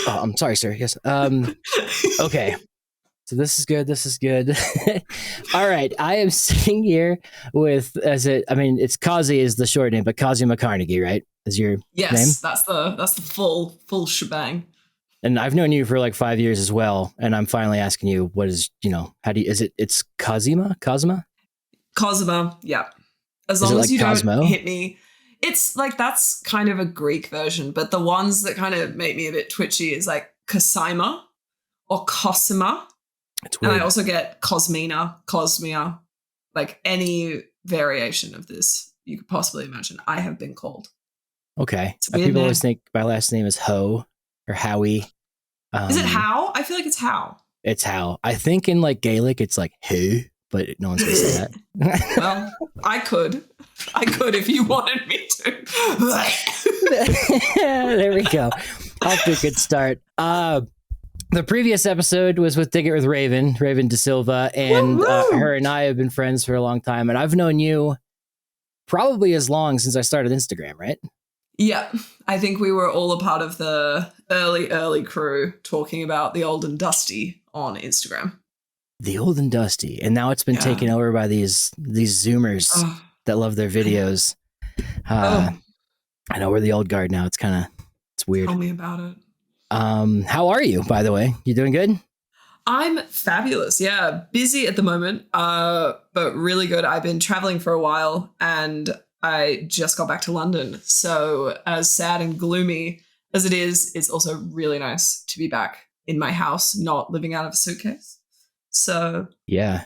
Oh, I'm sorry, sir. Yes. Okay. So this is good. This is good. All right. I am sitting here with it's Cosi is the short name, but Cosi McCarnegie, right? Is your name? Yes, that's the full shebang. And I've known you for like 5 years as well. And I'm finally asking you, what is, how do you, it's Cosima? Cosma? Cosima, yeah. As Is it long as like you don't Cosmo? hit me. It's like that's kind of a Greek version, but the ones that kind of make me a bit twitchy is like Cosima or Cosima. It's And I weird. also get Cosmina, Cosmia, like any variation of this you could possibly imagine. I have been called. Okay. It's a weird People name. always think my last name is Ho or Howie. Is it How? I feel like it's How. It's How. I think in like Gaelic, it's like who, but no one's going to say that. Well, I could if you wanted me to. There we go. Off to a good start. The previous episode was with Dig It with Raven De Silva, and her and I have been friends for a long time, and I've known you probably as long since I started Instagram, right? Yeah, I think we were all a part of the early crew talking about the old and dusty on Instagram. The old and dusty, and now it's been taken over by these Zoomers that love their videos. I know we're the old guard now. It's weird. Tell me about it. How are you, by the way? You doing good? I'm fabulous. Yeah, busy at the moment, but really good. I've been traveling for a while, and I just got back to London. So as sad and gloomy as it is, it's also really nice to be back in my house, not living out of a suitcase. So yeah.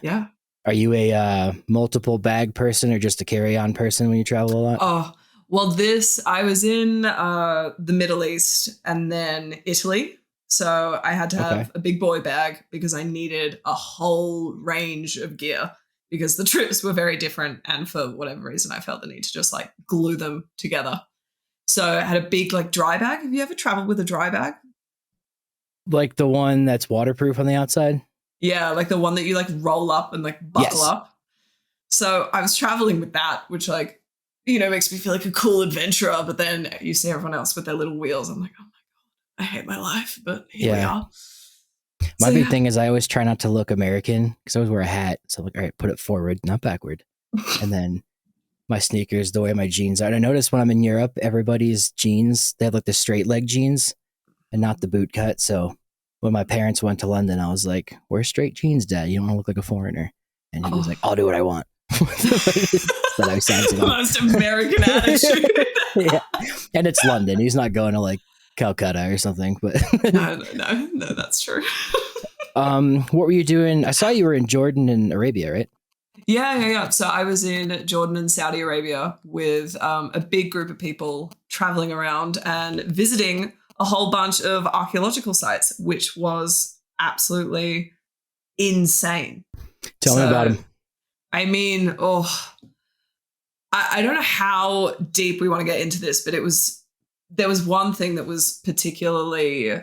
Are you a multiple bag person or just a carry-on person when you travel a lot? Oh, well, I was in the Middle East and then Italy. So I had to have a big boy bag because I needed a whole range of gear because the trips were very different. And for whatever reason, I felt the need to just like glue them together. So I had a big like dry bag. Have you ever traveled with a dry bag? Like the one that's waterproof on the outside? Yeah, like the one that you like roll up and like buckle up. So I was traveling with that, which like, makes me feel like a cool adventurer. But then you see everyone else with their little wheels. I'm like, oh my God, I hate my life. But here we are. My big thing is I always try not to look American because I always wear a hat. So I'm like, all right, put it forward, not backward. And then my sneakers, the way my jeans are. And I notice when I'm in Europe, everybody's jeans, they have like the straight leg jeans and not the boot cut. So when my parents went to London, I was like, wear straight jeans, Dad. You don't want to look like a foreigner. And he was like, I'll do what I want. That I sound the most American attitude. Yeah. And it's London. He's not going to like Calcutta or something. But no, that's true. What were you doing? I saw you were in Jordan and Arabia, right? Yeah. So I was in Jordan and Saudi Arabia with a big group of people traveling around and visiting a whole bunch of archaeological sites, which was absolutely insane. Tell me about them. I mean, I don't know how deep we want to get into this, but there was one thing that was particularly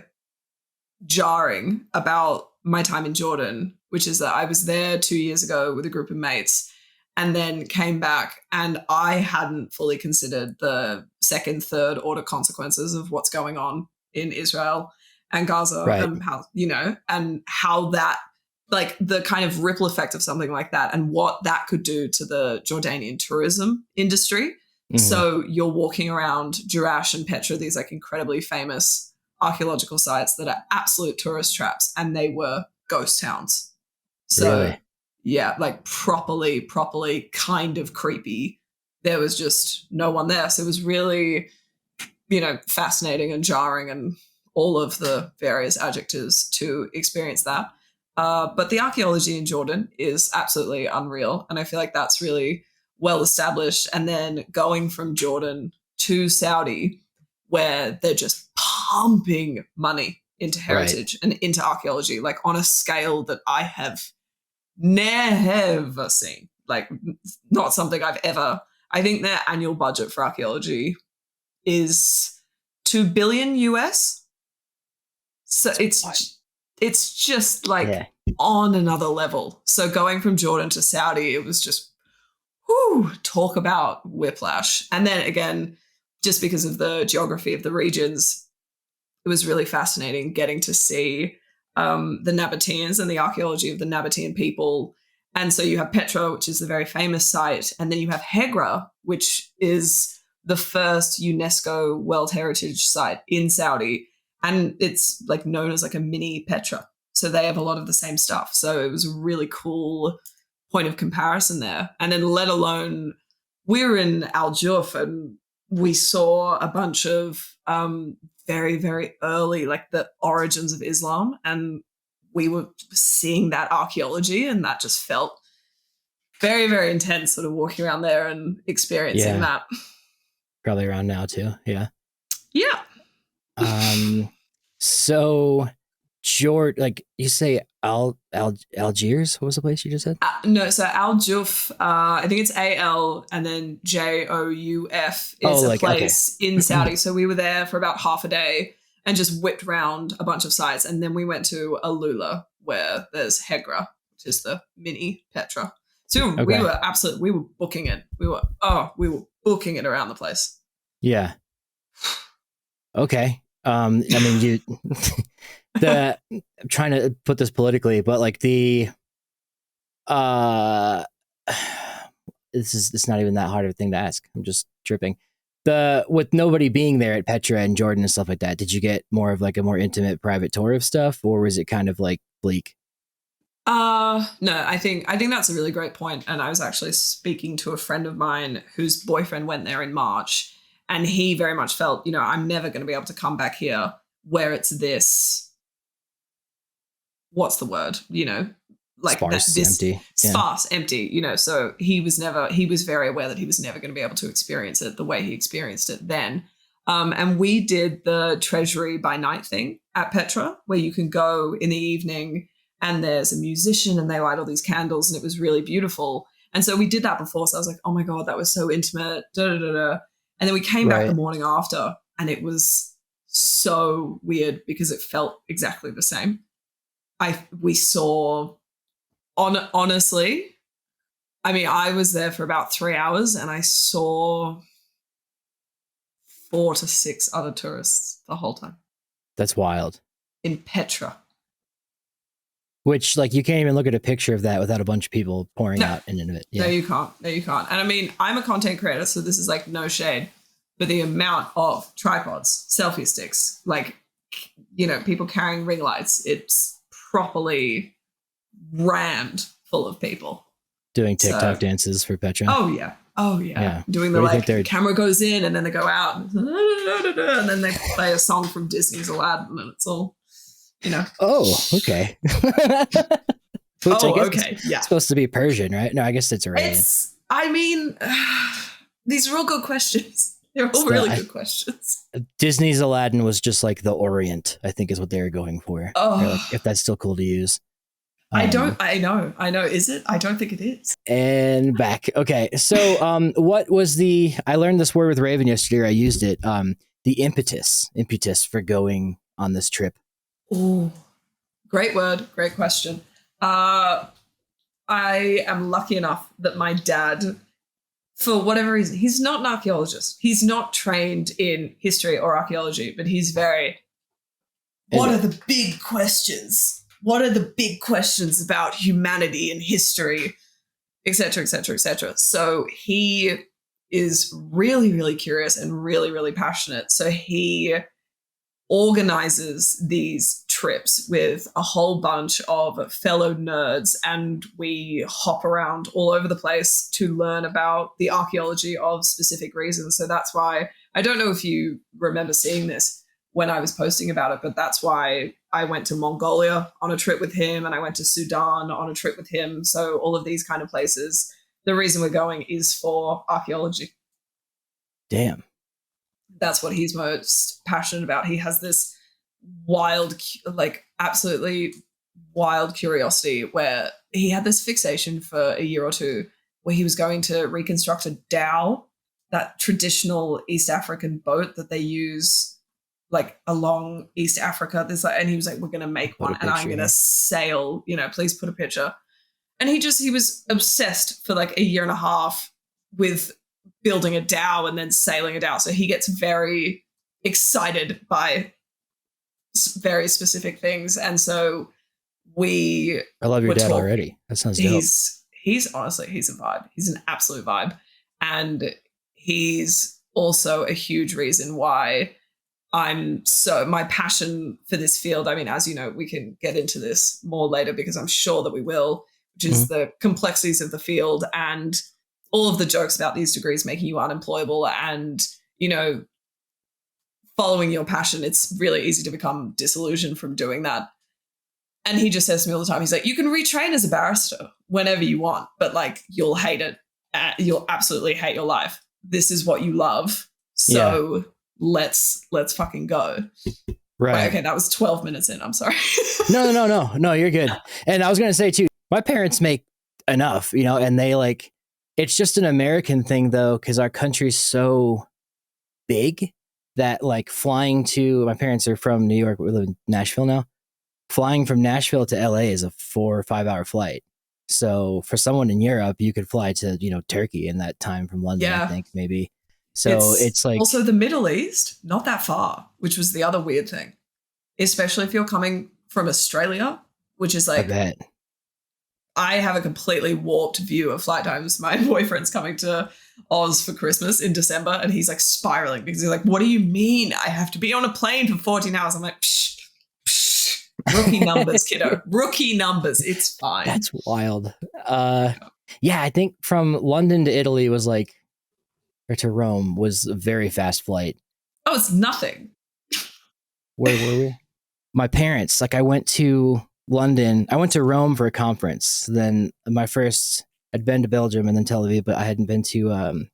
jarring about my time in Jordan, which is that I was there 2 years ago with a group of mates and then came back and I hadn't fully considered the second, third order consequences of what's going on in Israel and Gaza and how that, like the kind of ripple effect of something like that and what that could do to the Jordanian tourism industry. Mm-hmm. So you're walking around Jerash and Petra, these like incredibly famous archaeological sites that are absolute tourist traps, and they were ghost towns. So yeah, like properly kind of creepy. There was just no one there. So it was really, fascinating and jarring and all of the various adjectives to experience that. But the archaeology in Jordan is absolutely unreal. And I feel like that's really well established. And then going from Jordan to Saudi, where they're just pumping money into heritage and into archaeology, like on a scale that I have never seen. Like not something I've ever. I think their annual budget for archaeology is $2 billion US. So it's just like on another level. So going from Jordan to Saudi, it was just, talk about whiplash. And then again, just because of the geography of the regions, it was really fascinating getting to see the Nabateans and the archaeology of the Nabatean people. And so you have Petra, which is the very famous site, and then you have Hegra, which is the first UNESCO World Heritage Site in Saudi, and it's like known as like a mini Petra. So they have a lot of the same stuff. So it was a really cool point of comparison there. And then let alone we were in Al Juf and we saw a bunch of very, very early, like the origins of Islam. And we were seeing that archaeology, and that just felt very, very intense sort of walking around there and experiencing that. Probably around now too. Yeah. Yeah. So like you say Algiers, what was the place you just said? No, so Al Juf, I think it's AL and then JOUF is a place in Saudi. So we were there for about half a day and just whipped around a bunch of sites. And then we went to Alula, where there's Hegra, which is the mini Petra. So we were booking it. We were booking it around the place. Yeah. Okay. I mean, I'm trying to put this politically, but like this is not even that hard of a thing to ask. I'm just tripping. With nobody being there at Petra and Jordan and stuff like that, did you get more of like a more intimate private tour of stuff, or was it kind of like bleak? No, I think that's a really great point. And I was actually speaking to a friend of mine whose boyfriend went there in March, and he very much felt, I'm never going to be able to come back here where it's this, what's the word, like sparse, empty. Sparse, empty, so he was very aware that he was never going to be able to experience it the way he experienced it then. And we did the Treasury by Night thing at Petra, where you can go in the evening and there's a musician and they light all these candles, and it was really beautiful. And so we did that before. So I was like, oh my God, that was so intimate. And then we came back the morning after, and it was so weird because it felt exactly the same. We saw, honestly, I mean, I was there for about 3 hours and I saw 4 to 6 other tourists the whole time. That's wild. In Petra. Which, like, you can't even look at a picture of that without a bunch of people pouring out into it. Yeah. No, you can't. And I mean, I'm a content creator, so this is like no shade, but the amount of tripods, selfie sticks, like, people carrying ring lights, it's properly rammed full of people. Doing TikTok dances for Petra. Oh, yeah. Doing the camera goes in and then they go out and then they play a song from Disney's Aladdin, and it's all, Oh, okay. Okay. Yeah. It's supposed to be Persian, right? No, I guess it's Iranian. These are all good questions. They're all really good questions. Disney's Aladdin was just like the Orient, I think is what they were going for. Oh. Like, if that's still cool to use. I know. Is it? I don't think it is. And back. Okay. So what was I learned this word with Raven yesterday. I used it. The impetus for going on this trip. Oh, great word. Great question. I am lucky enough that my dad, for whatever reason, he's not an archaeologist. He's not trained in history or archaeology, but he's what are the big questions? What are the big questions about humanity and history, et cetera, et cetera, et cetera? So he is really, really curious and really, really passionate. So he organizes these trips with a whole bunch of fellow nerds, and we hop around all over the place to learn about the archaeology of specific reasons. So that's why, I don't know if you remember seeing this when I was posting about it, but that's why I went to Mongolia on a trip with him, and I went to Sudan on a trip with him. So all of these kind of places, the reason we're going is for archaeology. Damn. That's what he's most passionate about. He has this wild, like absolutely wild curiosity, where he had this fixation for a year or two where he was going to reconstruct a dhow, that traditional East African boat that they use like along East Africa. And he was like, we're going to make one and I'm going to sail, please put a picture. And he was obsessed for like a year and a half with building a dhow and then sailing a dhow. So he gets very excited by very specific things. And so we I love your were dad talking. already. That sounds dope. He's honestly, he's a vibe. He's an absolute vibe. And he's also a huge reason why my passion for this field. I mean, as you know, we can get into this more later because I'm sure that we will, which is the complexities of the field and all of the jokes about these degrees making you unemployable and, following your passion. It's really easy to become disillusioned from doing that. And he just says to me all the time, he's like, you can retrain as a barrister whenever you want, but like, you'll hate it. You'll absolutely hate your life. This is what you love. So let's fucking go. Right. Wait, okay, that was 12 minutes in. I'm sorry. No, you're good. And I was going to say too, my parents make enough, and they like, it's just an American thing though, because our country's so big that like my parents are from New York. We live in Nashville now. Flying from Nashville to LA is a 4 or 5 hour flight. So for someone in Europe, you could fly to, Turkey in that time from London, I think maybe. So it's like also the Middle East, not that far, which was the other weird thing, especially if you're coming from Australia, which is like, I have a completely warped view of flight times. My boyfriend's coming to Oz for Christmas in December and he's like spiraling because he's like, what do you mean I have to be on a plane for 14 hours? I'm like, psh, psh. Rookie numbers, kiddo. Rookie numbers. It's fine. That's wild. Yeah, I think from London to Italy was like, or to Rome was a very fast flight. Oh, it's nothing. Where were we? My parents, like I went to London. I went to Rome for a conference. Then I'd been to Belgium and then Tel Aviv, but I hadn't been to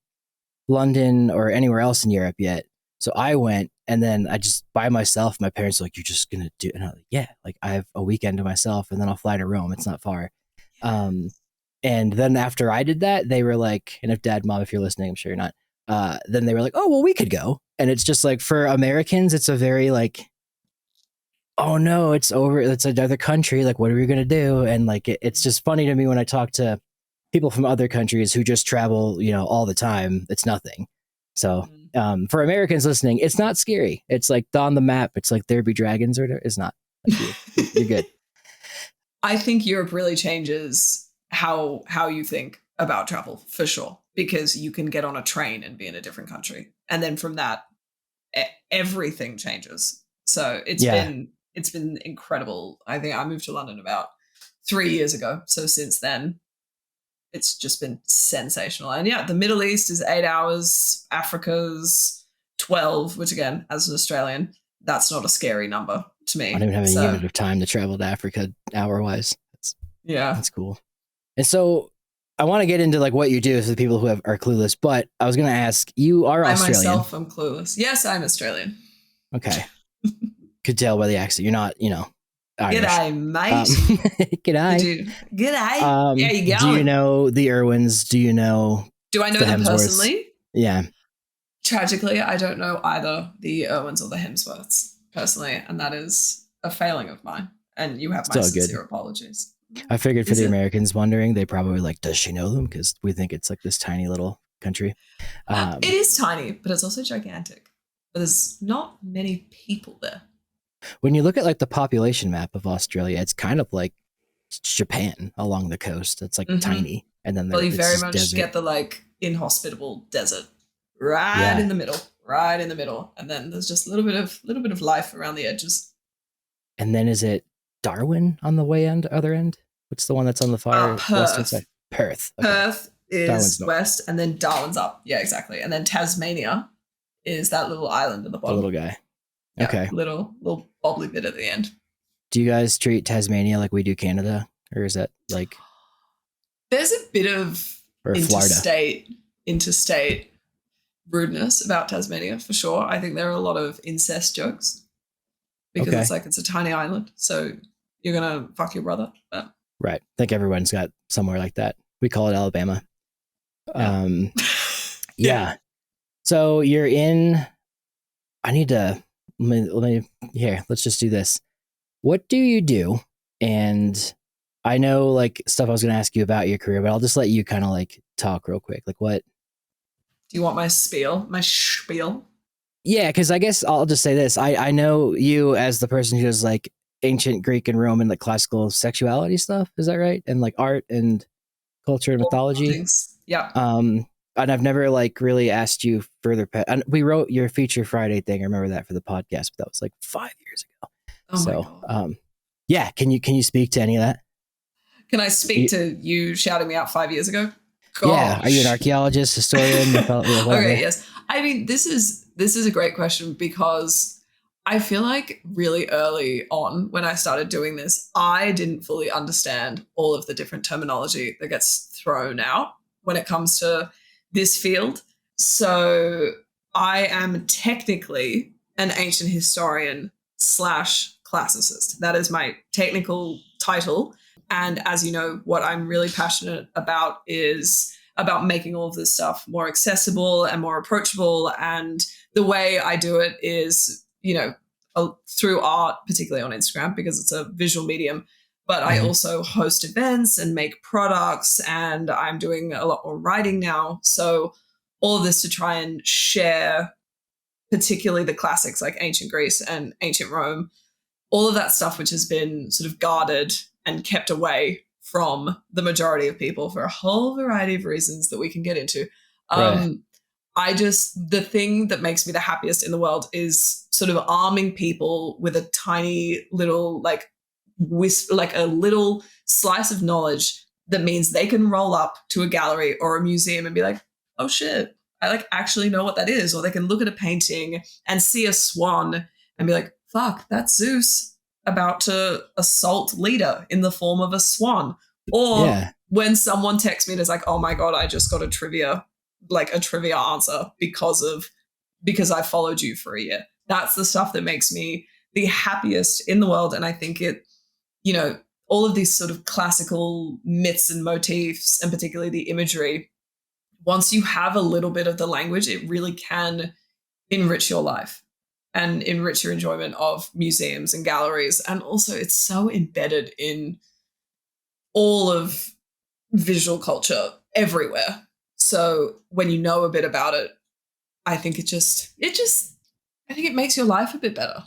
London or anywhere else in Europe yet. So I went and then I just by myself, my parents were like, you're just going to do it. And I was like, yeah, like I have a weekend to myself and then I'll fly to Rome. It's not far. And then after I did that, they were like, and if dad, mom, if you're listening, I'm sure you're not. Then they were like, oh, well, we could go. And it's just like for Americans, it's a very like, oh no, it's over. It's another country. Like, what are we going to do? And like, it's just funny to me when I talk to people from other countries who just travel, all the time. It's nothing. So for Americans listening, it's not scary. It's like on the map. It's like there be dragons or it's not. Like, you're good. I think Europe really changes how you think about travel for sure, because you can get on a train and be in a different country. And then from that, everything changes. So it's been incredible. I think I moved to London about 3 years ago. So since then, it's just been sensational. And yeah, the Middle East is 8 hours. Africa's 12, which again, as an Australian, that's not a scary number to me. I don't even have any unit of time to travel to Africa hour-wise. That's cool. And so I want to get into like what you do for the people who are clueless, but I was going to ask, you are Australian. I myself am clueless. Yes, I'm Australian. Okay. Could tell by the accent. You're not, Irish. G'day, mate. G'day. G'day. Yeah, you going? Do you know the Irwins? Do you know? Do I know them personally? Yeah. Tragically, I don't know either the Irwins or the Hemsworths personally, and that is a failing of mine. And you have my sincere apologies. I figured for the Americans wondering, they probably like, does she know them? Because we think it's like this tiny little country. It is tiny, but it's also gigantic. But there's not many people there. When you look at like the population map of Australia, it's kind of like Japan along the coast. It's like tiny, and then you very much get the like inhospitable desert in the middle, and then there's just a little bit of life around the edges. And then is it Darwin on the other end? What's the one that's on the far western side? Perth. Okay. Perth is west, and then Darwin's up. Yeah, exactly. And then Tasmania is that little island at the bottom. The little guy. Yeah, okay. Little bobbly bit at the end. Do you guys treat Tasmania like we do Canada? Or is that like... There's a bit of interstate rudeness about Tasmania, for sure. I think there are a lot of incest jokes. Because it's a tiny island. So you're going to fuck your brother. But... Right. I think everyone's got somewhere like that. We call it Alabama. Yeah. So you're in... let's just do this. What do you do? And I know like stuff I was going to ask you about your career, but I'll just let you kind of like talk real quick. Like what? Do you want my spiel? My spiel? Yeah, because I guess I'll just say this. I know you as the person who does like ancient Greek and Roman, like classical sexuality stuff. Is that right? And like art and culture and All mythology. things. Yeah. Um, and I've never like really asked you further. And we wrote your Feature Friday thing. I remember that for the podcast, but that was like 5 years ago. Oh my So, God. yeah. Can you speak to any of that? Can I speak You, to you shouting me out 5 years ago? yeah. Are you an Gosh. archaeologist, historian, Okay, whatever? yes. I mean, this is a great question because I feel like really early on when I started doing this, I didn't fully understand all of the different terminology that gets thrown out when it comes to this field. So I am technically an ancient historian slash classicist. That is my technical title. And as you know, what I'm really passionate about is about making all of this stuff more accessible and more approachable. And the way I do it is, through art, particularly on Instagram, because it's a visual medium. But I Mhm. also host events and make products, and I'm doing a lot more writing now. So, all of this to try and share, particularly the classics like ancient Greece and ancient Rome, all of that stuff which has been sort of guarded and kept away from the majority of people for a whole variety of reasons that we can get into. Right. Um, the thing that makes me the happiest in the world is sort of arming people with a tiny little, like a little slice of knowledge that means they can roll up to a gallery or a museum and be like, oh shit, I like actually know what that is. Or they can look at a painting and see a swan and be like, fuck, that's Zeus about to assault Leda in the form of a swan. Or Yeah. when someone texts me and is like, oh my God, I just got a trivia answer because I followed you for a year. That's the stuff that makes me the happiest in the world. And I think you know, all of these sort of classical myths and motifs, and particularly the imagery, once you have a little bit of the language, it really can enrich your life and enrich your enjoyment of museums and galleries. And also, it's so embedded in all of visual culture everywhere. So when you know a bit about it, I think I think it makes your life a bit better.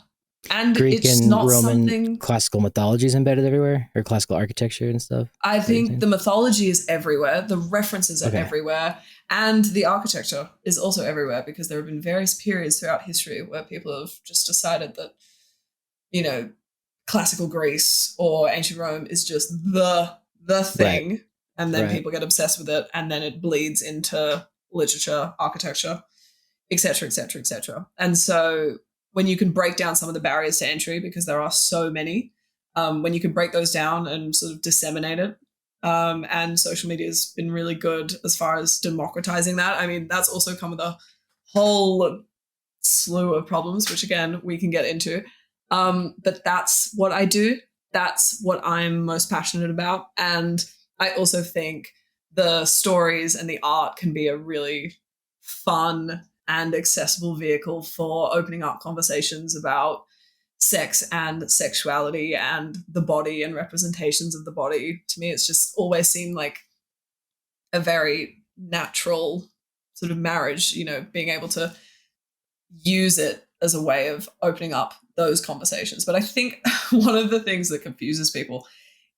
And Greek it's and not Roman something. classical mythology is embedded everywhere, or classical architecture and stuff. I Is that what you're think saying? the mythology is everywhere, the references are Okay. everywhere, and the architecture is also everywhere because there have been various periods throughout history where people have just decided that, you know, classical Greece or ancient Rome is just the Right. thing, and then Right. people get obsessed with it, and then it bleeds into literature, architecture, etc., etc., etc. And so when you can break down some of the barriers to entry, because there are so many, when you can break those down and sort of disseminate it, and social media has been really good as far as democratizing that. I mean, that's also come with a whole slew of problems, which again we can get into. But that's what I do. That's what I'm most passionate about, and I also think the stories and the art can be a really fun and accessible vehicle for opening up conversations about sex and sexuality and the body and representations of the body. To me, it's just always seemed like a very natural sort of marriage, being able to use it as a way of opening up those conversations. But I think one of the things that confuses people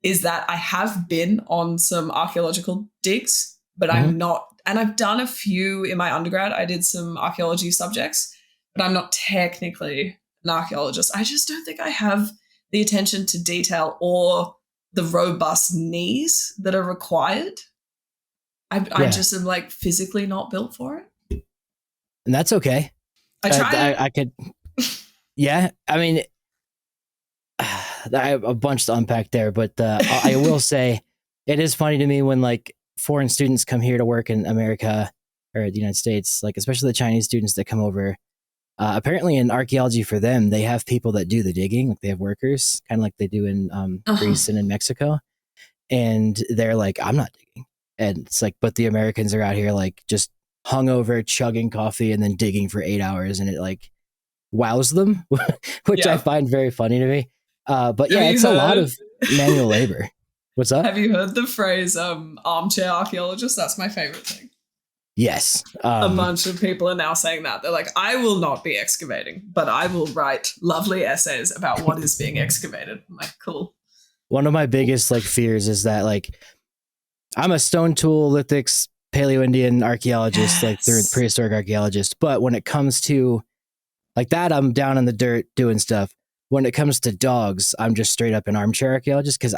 is that I have been on some archaeological digs, but Hmm. I'm not, and I've done a few in my undergrad. I did some archaeology subjects, but I'm not technically an archaeologist. I just don't think I have the attention to detail or the robust knees that are required. I Yeah. just am like physically not built for it. And that's okay. I tried I could, yeah. I mean, I have a bunch to unpack there, but I will say it is funny to me when like foreign students come here to work in America or the United States, like especially the Chinese students that come over. Apparently, in archaeology for them, they have people that do the digging, like they have workers, kind of like they do in uh-huh. Greece and in Mexico. And they're like, I'm not digging. And it's like, but the Americans are out here like just hungover, chugging coffee and then digging for 8 hours. And it like wows them, which I Yeah. find very funny to me. But Have yeah, you it's a lot heard? of manual labor. What's up? Have you heard the phrase armchair archaeologist? That's my favorite thing. Yes. A bunch of people are now saying that. They're like, I will not be excavating, but I will write lovely essays about what is being excavated. I'm like, cool. One of my biggest like fears is that like I'm a stone tool lithics Paleo-Indian archaeologist, like they're prehistoric archaeologist. But when it comes to like that, I'm down in the dirt doing stuff. When it comes to dogs, I'm just straight up an armchair archaeologist because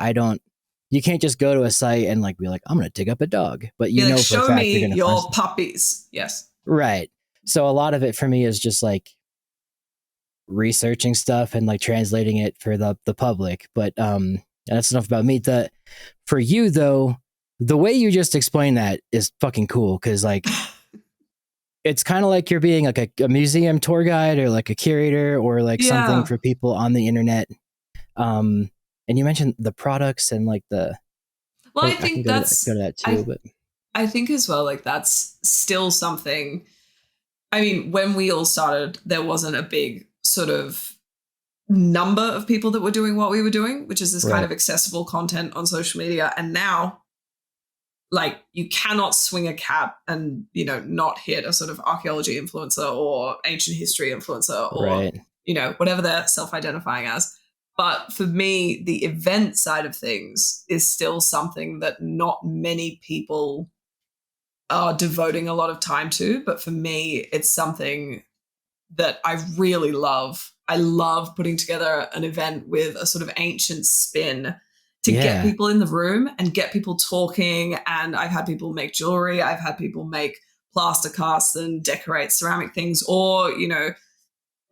you can't just go to a site and like be like, I'm going to dig up a dog. But you Be like, know for a show fact me you're going to your find puppies. Yes. right. So a lot of it for me is just like researching stuff and like translating it for the public. But that's enough about me. For you though, the way you just explained that is fucking cool because like it's kind of like you're being like a museum tour guide or like a curator or like something for people on the internet. And you mentioned the products and like the. Well, I think go to that too, but I think as well, like that's still something. I mean, when we all started, there wasn't a big sort of number of people that were doing what we were doing, which is this kind of accessible content on social media. And now, like, you cannot swing a cat and, you know, not hit a sort of archaeology influencer or ancient history influencer or, you know, whatever they're self-identifying as. But for me, the event side of things is still something that not many people are devoting a lot of time to. But for me, it's something that I really love. I love putting together an event with a sort of ancient spin to get people in the room and get people talking. And I've had people make jewelry. I've had people make plaster casts and decorate ceramic things, or, you know,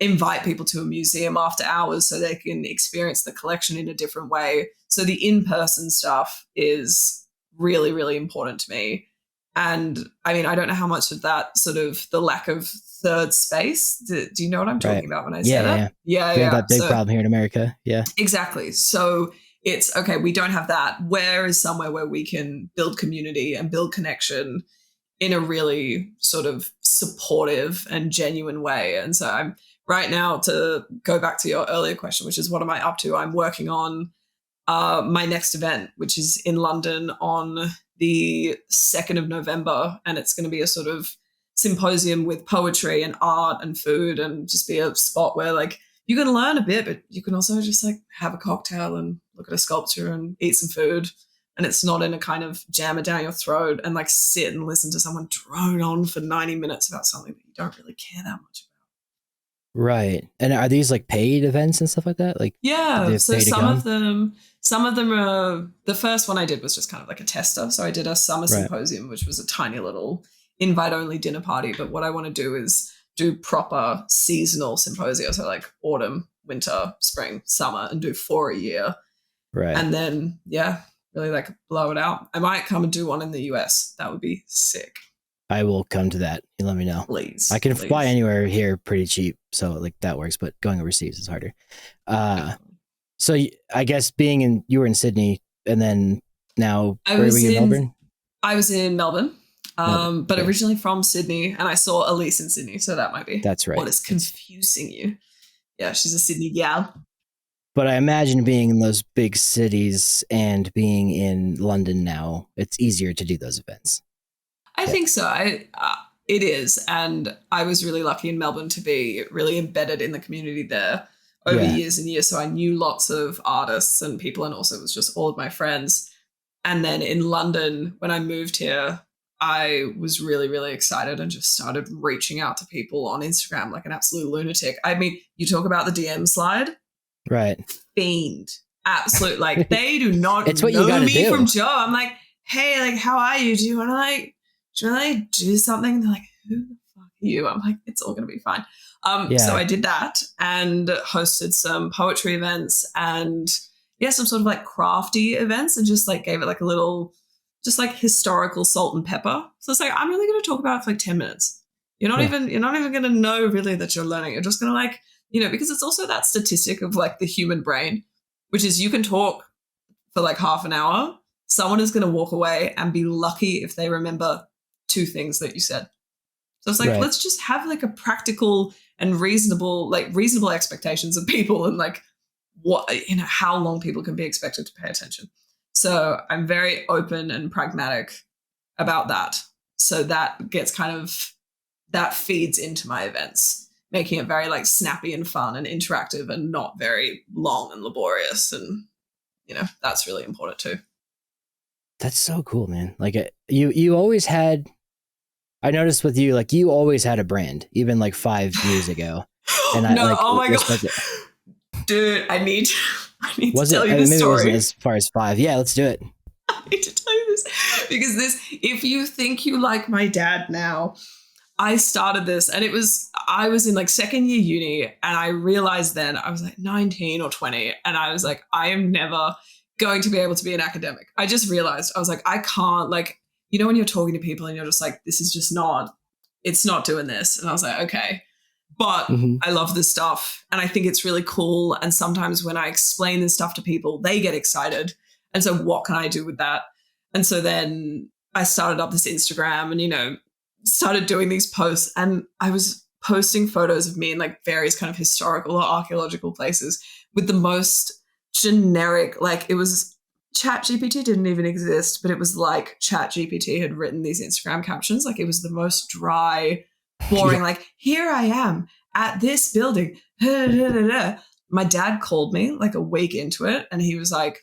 invite people to a museum after hours so they can experience the collection in a different way. So the in-person stuff is really, really important to me. And I mean, I don't know how much of that sort of the lack of third space. Do you know what I'm talking about when I say that? Yeah. We have that big problem here in America. Yeah. Exactly. So it's okay, we don't have that. Where is somewhere where we can build community and build connection in a really sort of supportive and genuine way? And so I'm right now, to go back to your earlier question, which is what am I up to? I'm working on my next event, which is in London on the 2nd of November. And it's going to be a sort of symposium with poetry and art and food, and just be a spot where like you can learn a bit, but you can also just like have a cocktail and look at a sculpture and eat some food. And it's not in a kind of jam it down your throat and like sit and listen to someone drone on for 90 minutes about something that you don't really care that much about. Right. And are these like paid events and stuff like that? Like, yeah. So some of them are, the first one I did was just kind of like a tester. So I did a summer symposium, which was a tiny little invite only dinner party. But what I want to do is do proper seasonal symposia. So like autumn, winter, spring, summer, and do 4 a year. Right. And then, really like blow it out. I might come and do one in the US. That would be sick. I will come to that. You let me know. Please. I can fly anywhere here pretty cheap. So like that works, but going overseas is harder. So I guess you were in Sydney, and then now where were you in Melbourne? I was in Melbourne, but originally from Sydney, and I saw Elise in Sydney. So that might be what is confusing you. Yeah, she's a Sydney gal. But I imagine being in those big cities and being in London now, it's easier to do those events. I think so. It is. And I was really lucky in Melbourne to be really embedded in the community there over years and years. So I knew lots of artists and people, and also it was just all of my friends. And then in London, when I moved here, I was really, really excited and just started reaching out to people on Instagram like an absolute lunatic. I mean, you talk about the DM slide. Right. Fiend. Absolute. Like, they do not it's what you know me do. from Joe. I'm like, hey, like, how are you? Do you want to do something? And they're like, who the fuck are you? I'm like, it's all going to be fine. So I did that and hosted some poetry events and some sort of like crafty events, and just like gave it like a little, just like historical salt and pepper. So it's like, I'm really going to talk about it for like 10 minutes. You're not even going to know really that you're learning. You're just going to like, because it's also that statistic of like the human brain, which is you can talk for like half an hour. Someone is going to walk away and be lucky if they remember 2 things that you said. So it's like, let's just have like a practical and reasonable expectations of people, and like what, how long people can be expected to pay attention. So I'm very open and pragmatic about that. So that gets that feeds into my events, making it very like snappy and fun and interactive and not very long and laborious. And, that's really important too. That's so cool, man. Like you always had, I noticed with you, like you always had a brand, even like 5 years ago. And I No, like oh my respect God. it. Dude, I need to Was tell it? you I mean, this maybe it wasn't story. as far as 5. Yeah, let's do it. I need to tell you this because if you think you like my dad now, I started this and I was in like second year uni and I realized then I was like 19 or 20 and I was like, I am never going to be able to be an academic. I just realized I was like, I can't like, when you're talking to people and you're just like, this is just it's not doing this. And I was like, okay, but Mm-hmm. I love this stuff and I think it's really cool. And sometimes when I explain this stuff to people, they get excited. And so what can I do with that? And so then I started up this Instagram and, started doing these posts and I was posting photos of me in like various kind of historical or archaeological places with the most generic, like it was ChatGPT didn't even exist, but it was like ChatGPT had written these Instagram captions. Like it was the most dry, boring, Yeah. like here I am at this building. My dad called me like a week into it and he was like,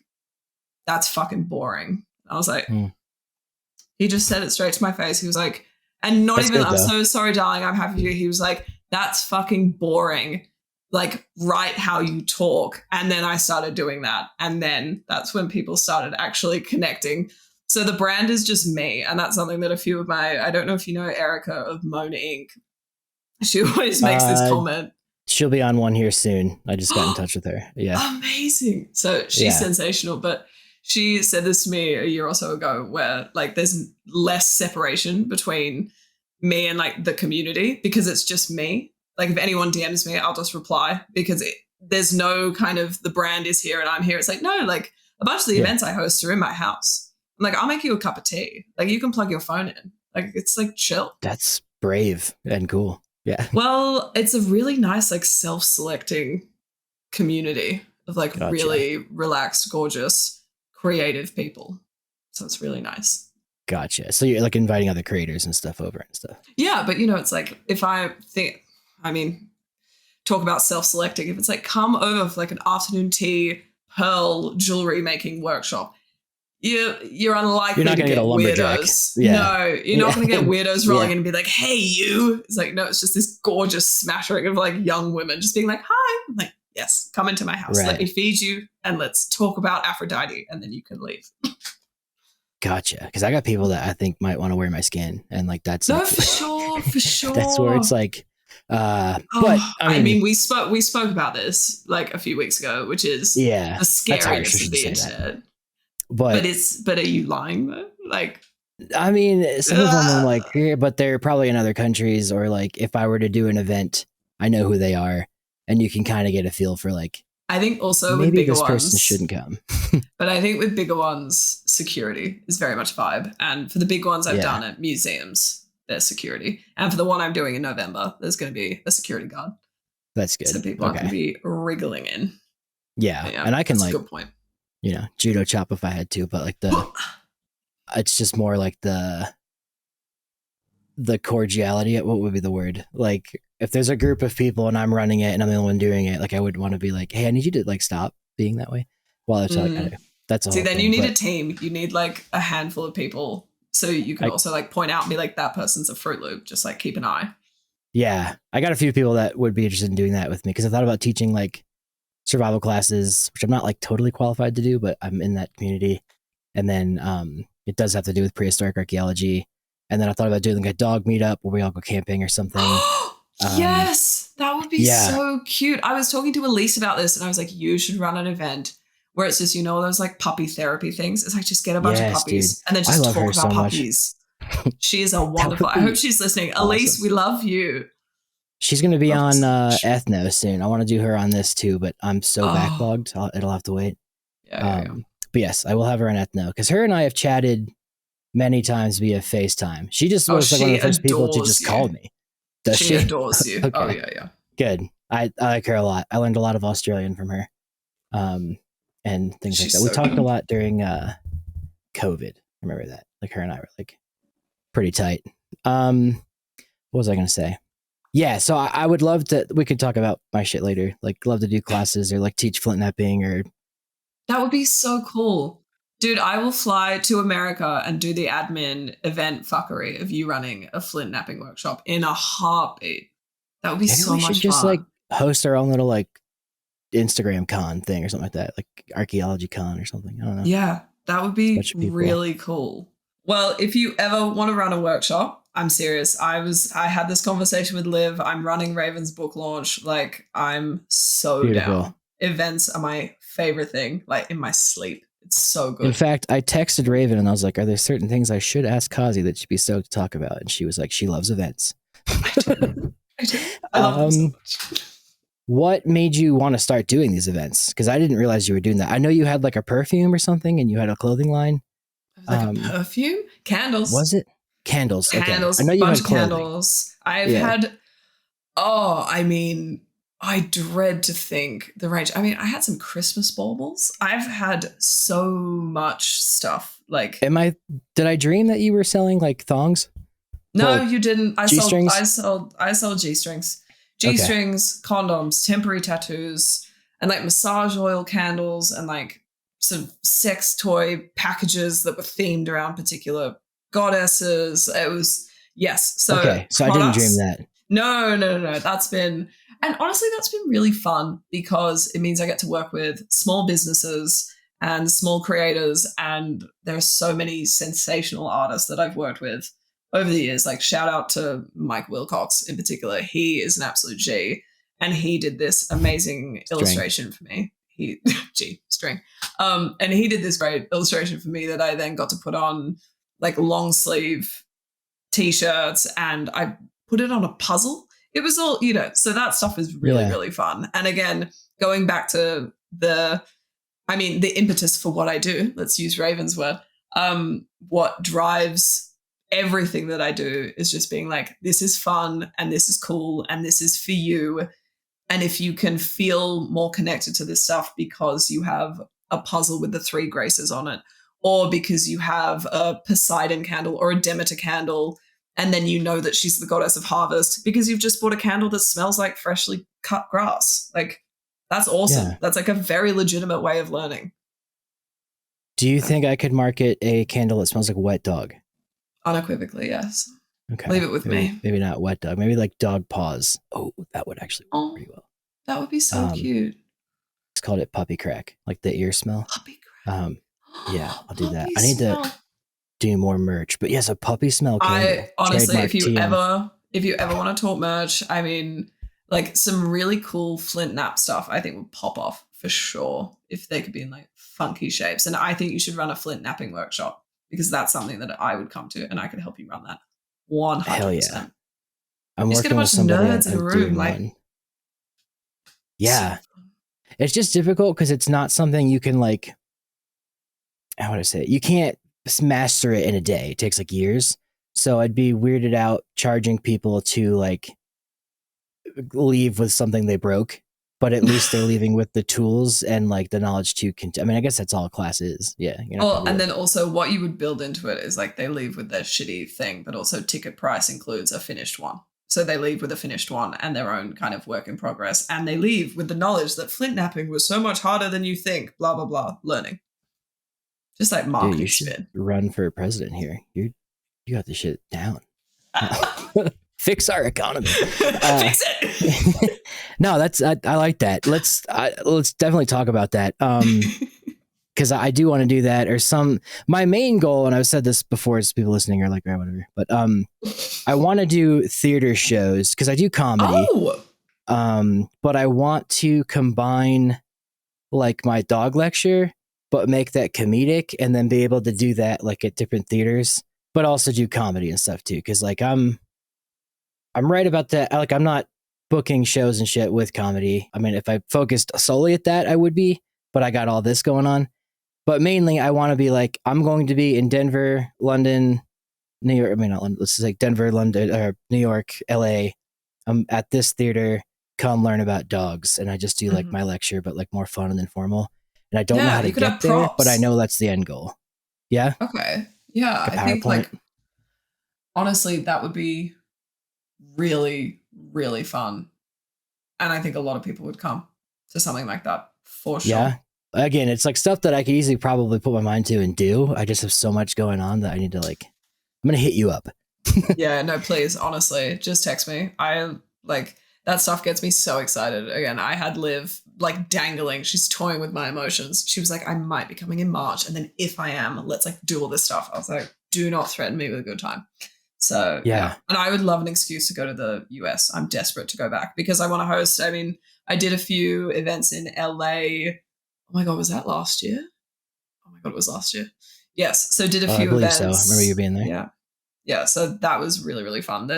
that's fucking boring. I was like, Mm. he just said it straight to my face. He was like, and not That's even, good I'm though. so sorry, darling, I'm happy for you. He was like, that's fucking boring. Like, write how you talk. And then I started doing that. And then that's when people started actually connecting. So the brand is just me. And that's something that a few of I don't know if you know Erica of Mona Inc. She always makes this comment. She'll be on one here soon. I just got in touch with her. Yeah. Amazing. So she's sensational, but she said this to me a year or so ago where like there's less separation between me and like the community because it's just me. Like if anyone DMs me, I'll just reply because there's no kind of the brand is here and I'm here. It's like, no, like a bunch of the events I host are in my house. I'm like, I'll make you a cup of tea. Like you can plug your phone in. Like it's like chill. That's brave and cool. Yeah. Well, it's a really nice like self-selecting community of like really relaxed, gorgeous, creative people. So it's really nice. Gotcha. So you're like inviting other creators and stuff over and stuff. Yeah, but it's like if talk about self-selecting. If it's like come over for like an afternoon tea pearl jewelry making workshop, you're unlikely to get weirdos. Yeah. No, you're not going to get weirdos rolling in and be like, hey, you. It's like, no, it's just this gorgeous smattering of like young women just being like, hi. I'm like, yes, come into my house. Let me feed you and let's talk about Aphrodite and then you can leave. Gotcha. Because I got people that I think might want to wear my skin and like that's no, for sure. That's where it's like but I mean we spoke about this like a few weeks ago, which is the scariness of the internet. But are you lying though? Like I mean, some of them I'm like, yeah, but they're probably in other countries or like if I were to do an event, I know who they are and you can kind of get a feel for like I think also maybe with bigger this person ones, shouldn't come. But I think with bigger ones, security is very much vibe. And for the big ones I've done at museums, there's security. And for the one I'm doing in November, there's going to be a security guard. That's good. So people aren't going to be wriggling in. Yeah. And I can like, a good point. Judo chop if I had to, but like it's just more like the cordiality. What would be the word? Like if there's a group of people and I'm running it and I'm the only one doing it, like I wouldn't want to be like, hey, I need you to like stop being that way. Well, it's like, that's all. See, then you need a team. You need like a handful of people. So you can also like point out and be like, that person's a Fruit Loop. Just like keep an eye. Yeah. I got a few people that would be interested in doing that with me because I thought about teaching like survival classes, which I'm not like totally qualified to do, but I'm in that community. And then it does have to do with prehistoric archaeology. And then I thought about doing like a dog meetup where we all go camping or something. Yes, that would be so cute. I was talking to Elise about this and I was like, you should run an event where it's just, those like puppy therapy things. It's like, just get a bunch of puppies and then just talk about puppies. She is a wonderful, I hope she's listening. Awesome. Elise, we love you. She's going to be on Ethno soon. I want to do her on this too, but I'm so backlogged. It'll have to wait. But yes, I will have her on Ethno because her and I have chatted many times via FaceTime. She just was like one of the first people to just call me. Does she adores you. Okay. Oh yeah. Good. I like her a lot. I learned a lot of Australian from her. And things like that. We talked a lot during COVID. I remember that. Like her and I were like pretty tight. What was I going to say? Yeah, so I would love to. We could talk about my shit later. Like, love to do classes or like teach flint napping or. That would be so cool. Dude, I will fly to America and do the admin event fuckery of you running a flint napping workshop in a heartbeat. That would be Maybe so we should much just like fun. host our own little like Instagram con thing or something like that, like Archaeology con or something. I don't know. Yeah, that would Just a be bunch of people. really cool. Well, if you ever want to run a workshop, I'm serious. I had this conversation with Liv. I'm running Raven's book launch. Like, I'm so Beautiful. down. Events are my favorite thing, like in my sleep. It's so In good. fact, I texted Raven and I was like, "Are there certain things I should ask Cosi that she'd be stoked to talk about?" And she was like, "She loves events." I do. I do. I love them so much. What made you want to start doing these events? Because I didn't realize you were doing that. I know you had like a perfume or something, and you had a clothing line. Like a perfume? Was Candles. it candles? Okay, I Candles, know you bunch had of clothing. candles. I've Yeah, had, oh, I mean, I dread to think the range. I mean, I had some Christmas baubles. I've had so much stuff. Like, am I? Did I dream that you were selling like thongs? no, Well, you didn't. G strings. I sold G-strings. Okay, G-strings, condoms, temporary tattoos, and like massage oil candles and like some sex toy packages that were themed around particular goddesses. It was yes. So okay. So I didn't dream products. that. No, no, no, no. That's been and honestly that's been really fun because it means I get to work with small businesses and small creators and there's so many sensational artists that I've worked with over the years. Like shout out to Mike Wilcox in particular. He is an absolute G, and he did this amazing String. illustration for me. He G string, and he did this great illustration for me that I then got to put on like long sleeve t-shirts, and I put it on a puzzle. It was all so that stuff is really Yeah, really fun. And again, going back to the impetus for what I do, let's use Raven's word. What drives everything that I do is just being like, this is fun and this is cool and this is for you. And if you can feel more connected to this stuff because you have a puzzle with the three graces on it, or because you have a Poseidon candle or a Demeter candle, and then you know that she's the goddess of harvest because you've just bought a candle that smells like freshly cut grass. Like, that's awesome. yeah. That's like a very legitimate way of learning. Do you think I could market a candle that smells like wet dog? Unequivocally, yes. Leave Okay, it with maybe me. maybe not wet dog. Maybe like dog paws. Oh, that would actually work Oh, pretty well. that would be so Um, cute. it's called it puppy crack, like the ear smell. Puppy Um, yeah, crack. I'll do that. Puppy I need to smell. do more merch, but yes, a puppy smell I candle, honestly, trademark TM. if you ever want to talk merch, I mean, like some really cool Flint Nap stuff, I think would pop off for sure if they could be in like funky shapes. And I think you should run a Flint napping workshop because that's something that I would come to and I could help you run that Hell yeah, 100%. I'm Just get a working with bunch of somebody nerds in a on room, doing like one. so Yeah, it's just difficult because it's not something you can like. How would I say it? You can't master it in a day. It takes like years. So I'd be weirded out charging people to like leave with something they broke, but at least they're leaving with the tools and like the knowledge to. I mean, I guess that's all a class is. Yeah, you're not well, gonna be and like, then also what you would build into it is like they leave with their shitty thing, but also ticket price includes a finished one. So they leave with a finished one and their own kind of work in progress. And they leave with the knowledge that flint napping was so much harder than you think, blah, blah, blah, learning. Just like dude, you marketing should spin. run for president here. You got the shit down. Fix our economy. Fix it. No, that's I like that. Let's definitely talk about that. Because I do want to do that or some. My main goal, and I've said this before, is people listening are like, oh, whatever. But I want to do theater shows because I do comedy. Oh, But I want to combine like my dog lecture, but make that comedic, and then be able to do that like at different theaters, but also do comedy and stuff too. Because like I'm right about that. Like I'm not booking shows and shit with comedy. I mean, if I focused solely at that, I would be. But I got all this going on. But mainly, I want to be like, I'm going to be in Denver, London, New York. I mean, not London. Let's just like Denver, London, or New York, LA. I'm at this theater. Come learn about dogs, and I just do like mhm. my lecture, but like more fun and informal. And I don't know Yeah, how to you could get have there, but I props. know that's the end goal. Yeah, Okay. Yeah, like a I think PowerPoint. like Honestly, that would be really, really fun. And I think a lot of people would come to something like that for Yeah. sure. Again, it's like stuff that I could easily probably put my mind to and do. I just have so much going on that I need to like, I'm going to hit you up. Yeah, no, please, honestly, just text me. I like that stuff gets me so excited. Again, I had Liv like dangling. She's toying with my emotions. She was like, I might be coming in March. And then if I am, let's like do all this stuff. I was like, do not threaten me with a good time. So yeah. Yeah. And I would love an excuse to go to the US. I'm desperate to go back because I want to host. I mean, I did a few events in LA. Oh my God, was that last year? Oh my God, it was last year. Yes. So did a I few believe so. I remember you events. being there. Yeah. Yeah. So that was really, really fun.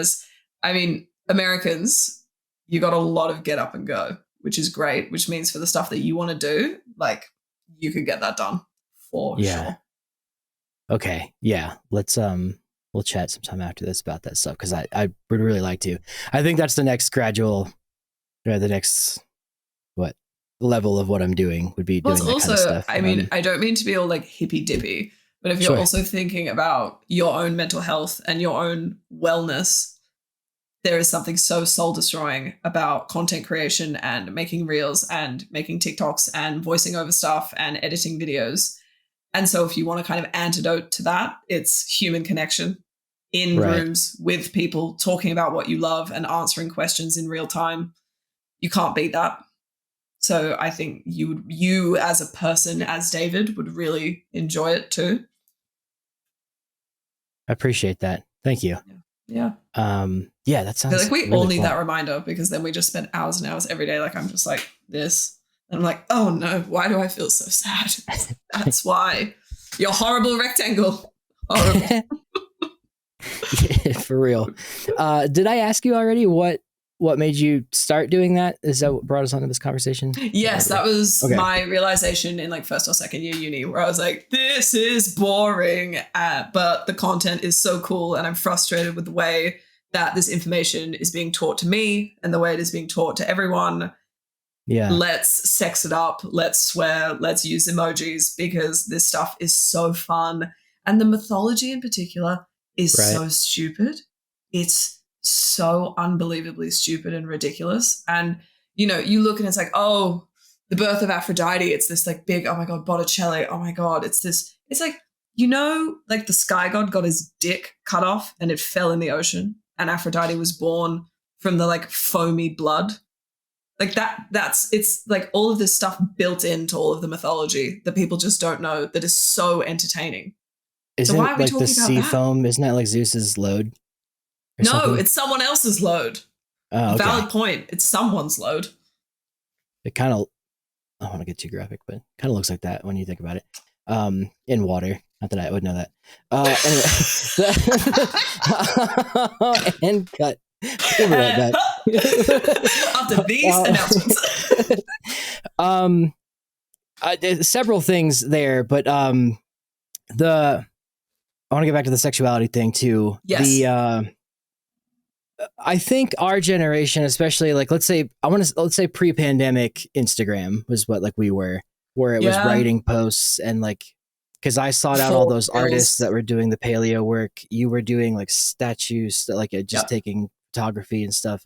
I mean, Americans, you got a lot of get up and go, which is great, which means for the stuff that you want to do, like you could get that done for Yeah. sure. Okay. Yeah. We'll chat sometime after this about that stuff. Cause I would really like to. I think that's the next gradual, or the next, what level of what I'm doing would be Well, doing it's that kind of also, stuff. I mean, I don't mean to be all like hippy dippy, but if you're Sure. also thinking about your own mental health and your own wellness, there is something so soul destroying about content creation and making reels and making TikToks and voicing over stuff and editing videos. And so, if you want a kind of antidote to that, it's human connection in Right. rooms with people talking about what you love and answering questions in real time. You can't beat that. So I think you as a person, as David, would really enjoy it too. I appreciate that. Thank you. Yeah. Yeah, that I feel sounds like we all really need fun. that reminder because then we just spend hours and hours every day. Like I'm just like this. And I'm like, oh no, why do I feel so sad? That's why. You're horrible rectangle. Horrible. For real. Did I ask you already what made you start doing that? Is that what brought us onto this conversation? Yes, that was okay. my realization in like first or second year uni where I was like, this is boring, but the content is so cool and I'm frustrated with the way that this information is being taught to me and the way it is being taught to everyone. Yeah. Let's sex it up. Let's swear. Let's use emojis because this stuff is so fun. And the mythology in particular is Right. so stupid. It's so unbelievably stupid and ridiculous. And, you know, you look and it's like, oh, the birth of Aphrodite. It's this like big, oh my God, Botticelli. Oh my God. It's like, you know, like the sky god got his dick cut off and it fell in the ocean. And Aphrodite was born from the like foamy blood. Like it's like all of this stuff built into all of the mythology that people just don't know that is so entertaining. Isn't so why are we like the talking about sea that? foam? Isn't that like Zeus's load? No, something? it's someone else's load. Oh, okay. Valid point. It's someone's load. It kind of, I don't want to get too graphic, but kind of looks like that when you think about it. In water. Not that I would know that. Anyway. And cut. We'll be right back. After these announcements. There's several things there, but I want to get back to the sexuality thing too. Yes. I think our generation, especially like let's say pre-pandemic Instagram was what like we were, where it was writing posts and like because I sought out all those artists that were doing the paleo work. You were doing like statues, like just taking photography and stuff,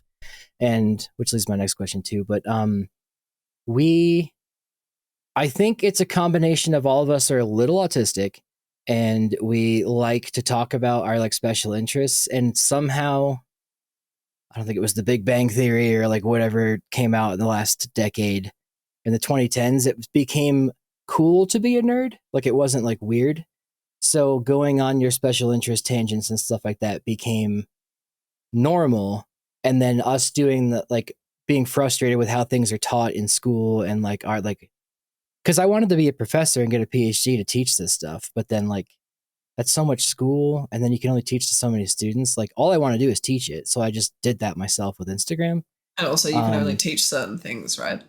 and which leads to my next question too. But I think it's a combination of all of us are a little autistic, and we like to talk about our like special interests, and somehow I don't think it was the Big Bang Theory or like whatever came out in the last decade. In the 2010s, it became cool to be a nerd. Like it wasn't like weird. So going on your special interest tangents and stuff like that became normal. And then us doing the like being frustrated with how things are taught in school and like art, like, because I wanted to be a professor and get a PhD to teach this stuff. But then like, that's so much school, and then you can only teach to so many students. Like all I want to do is teach it. So I just did that myself with Instagram. And also you can only teach certain things, right?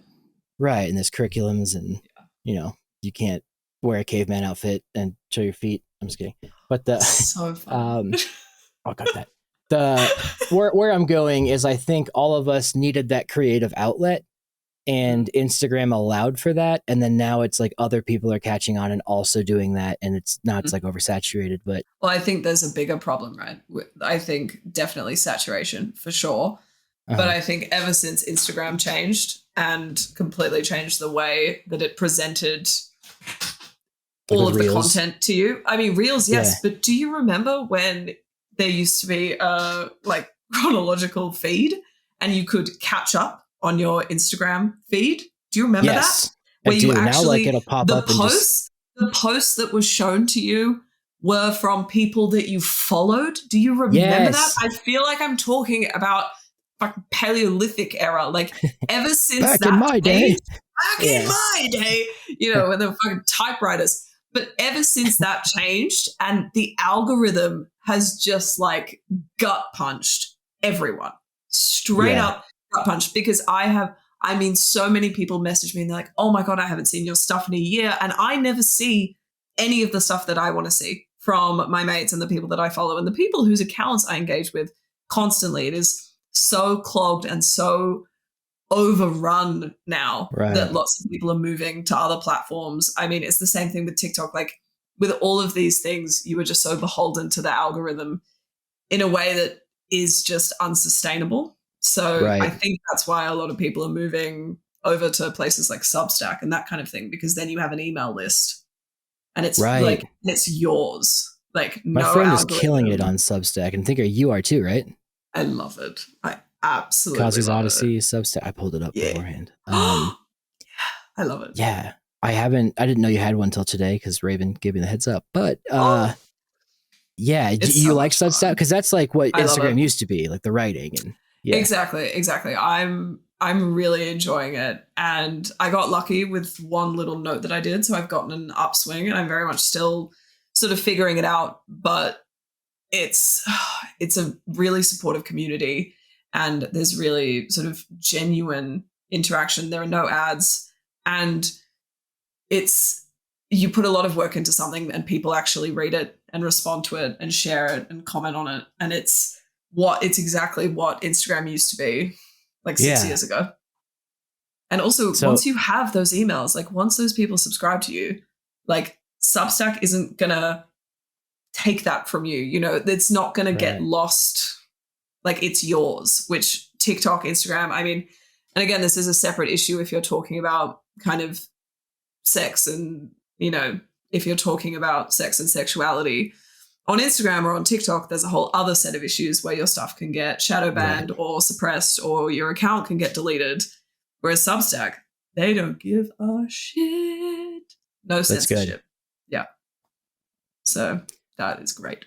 Right. And there's curriculums and, you know, you can't wear a caveman outfit and show your feet. I'm just kidding. But so fun. I'll cut that. Where I'm going is I think all of us needed that creative outlet. and Instagram allowed for that, and then now it's like other people are catching on and also doing that, and it's like oversaturated. But well, I think there's a bigger problem, right? I think definitely saturation for sure. But I think ever since Instagram changed and completely changed the way that it presented all of the content to you. I mean, Reels, yes, but do you remember when there used to be a like chronological feed and you could catch up on your Instagram feed? Do you remember that? Where you actually, now, like, it'll pop up the posts that were shown to you were from people that you followed. Do you remember that? I feel like I'm talking about fucking Paleolithic era. Like ever since back in my day, you know, when they were fucking typewriters. But ever since that changed and the algorithm has just like gut punched everyone straight up gut punched, because so many people message me and they're like, oh my God, I haven't seen your stuff in a year. And I never see any of the stuff that I want to see from my mates and the people that I follow and the people whose accounts I engage with constantly. It is so clogged and so overrun now that lots of people are moving to other platforms. I mean, it's the same thing with TikTok. Like with all of these things, you are just so beholden to the algorithm in a way that is just unsustainable. So I think that's why a lot of people are moving over to places like Substack and that kind of thing, because then you have an email list and it's like, it's yours. Like my friend is killing it on Substack, and I think you are too, right? I love it. I absolutely Cosi's Odyssey, Substack. I pulled it up beforehand. I love it. Yeah. I didn't know you had one till today because Raven gave me the heads up. But yeah, do you like Substack? Because that's like what Instagram used to be, like the writing and Exactly. I'm really enjoying it. And I got lucky with one little note that I did. So I've gotten an upswing and I'm very much still sort of figuring it out. But it's a really supportive community and there's really sort of genuine interaction. There are no ads and you put a lot of work into something and people actually read it and respond to it and share it and comment on it. And it's exactly what Instagram used to be like 6 years ago. And also once you have those emails, like once those people subscribe to you, like Substack isn't going to take that from you. You know, it's not going to get lost. Like it's yours, which TikTok, Instagram, I mean, and again, this is a separate issue if you're talking about kind of sex and, you know, if you're talking about sex and sexuality on Instagram or on TikTok, there's a whole other set of issues where your stuff can get shadow banned or suppressed or your account can get deleted. Whereas Substack, they don't give a shit. No censorship. Yeah. So that is great.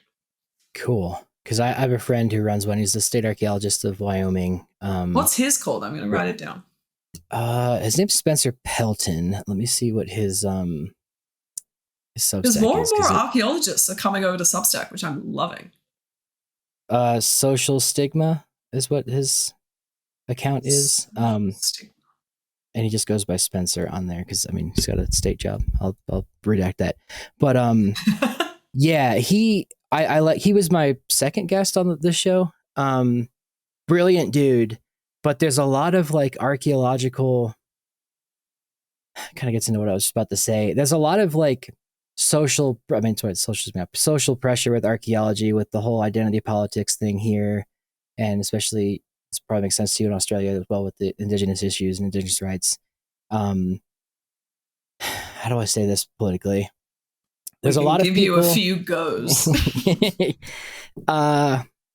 Cool. Because I have a friend who runs one. He's the state archaeologist of Wyoming. What's his called? I'm going to write it down. His name's Spencer Pelton. Let me see what his Substack Because more and more archaeologists are coming over to Substack, which I'm loving. Social Stigma is what his account is. And he just goes by Spencer on there because, I mean, he's got a state job. I'll redact that. But yeah, he was my second guest on this show. Brilliant dude. But there's a lot of like archaeological, kind of gets into what I was about to say. There's a lot of like social pressure with archaeology, with the whole identity politics thing here. And especially, this probably makes sense to you in Australia as well with the indigenous issues and indigenous rights. How do I say this politically? There's a lot of people. Give you a few goes.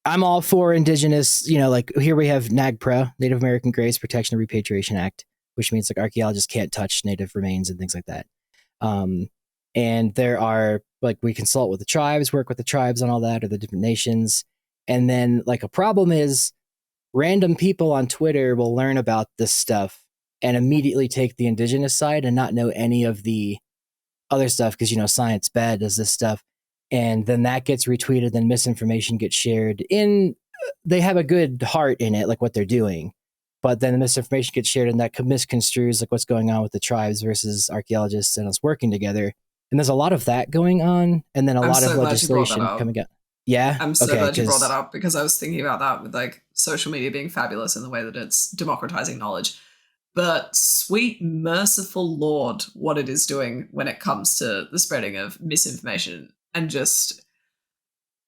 I'm all for indigenous, you know, like here we have NAGPRA, Native American Graves Protection and Repatriation Act, which means like archaeologists can't touch native remains and things like that. And there are like, we consult with the tribes, work with the tribes on all that, or the different nations. And then like a problem is random people on Twitter will learn about this stuff and immediately take the indigenous side and not know any of the other stuff because, you know, Science Bad does this stuff. And then that gets retweeted, then misinformation gets shared they have a good heart in it, like what they're doing. But then the misinformation gets shared and that misconstrues like what's going on with the tribes versus archaeologists and us working together. And there's a lot of that going on. And then a lot of legislation coming out. Yeah. I'm so glad you brought that up because I was thinking about that with like social media being fabulous in the way that it's democratizing knowledge. but sweet, merciful Lord, what it is doing when it comes to the spreading of misinformation. And just,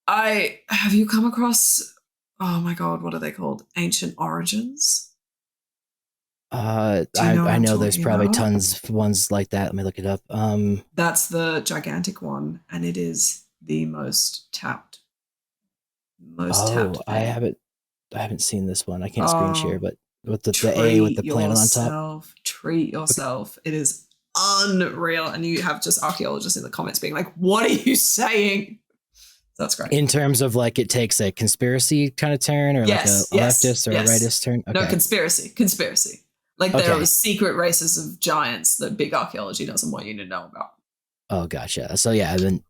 I have you come across, oh my God, what are they called? Ancient Origins? Do you know what I I'm know there's talking probably about? tons of ones like that. Let me look it up. That's the gigantic one, and it is the most Oh, tapped thing. I haven't seen this one. I can't screen share, Oh, but with the A with the planet on top. treat Okay. yourself. It is unreal. And you have just archaeologists in the comments being like, what are you saying? That's great. In terms of like it takes a conspiracy kind of turn or like a leftist or a Yes. rightist turn. No, Okay. conspiracy. Like there are Okay. secret races of giants that big archaeology doesn't want you to know about. Oh, gotcha. So yeah, then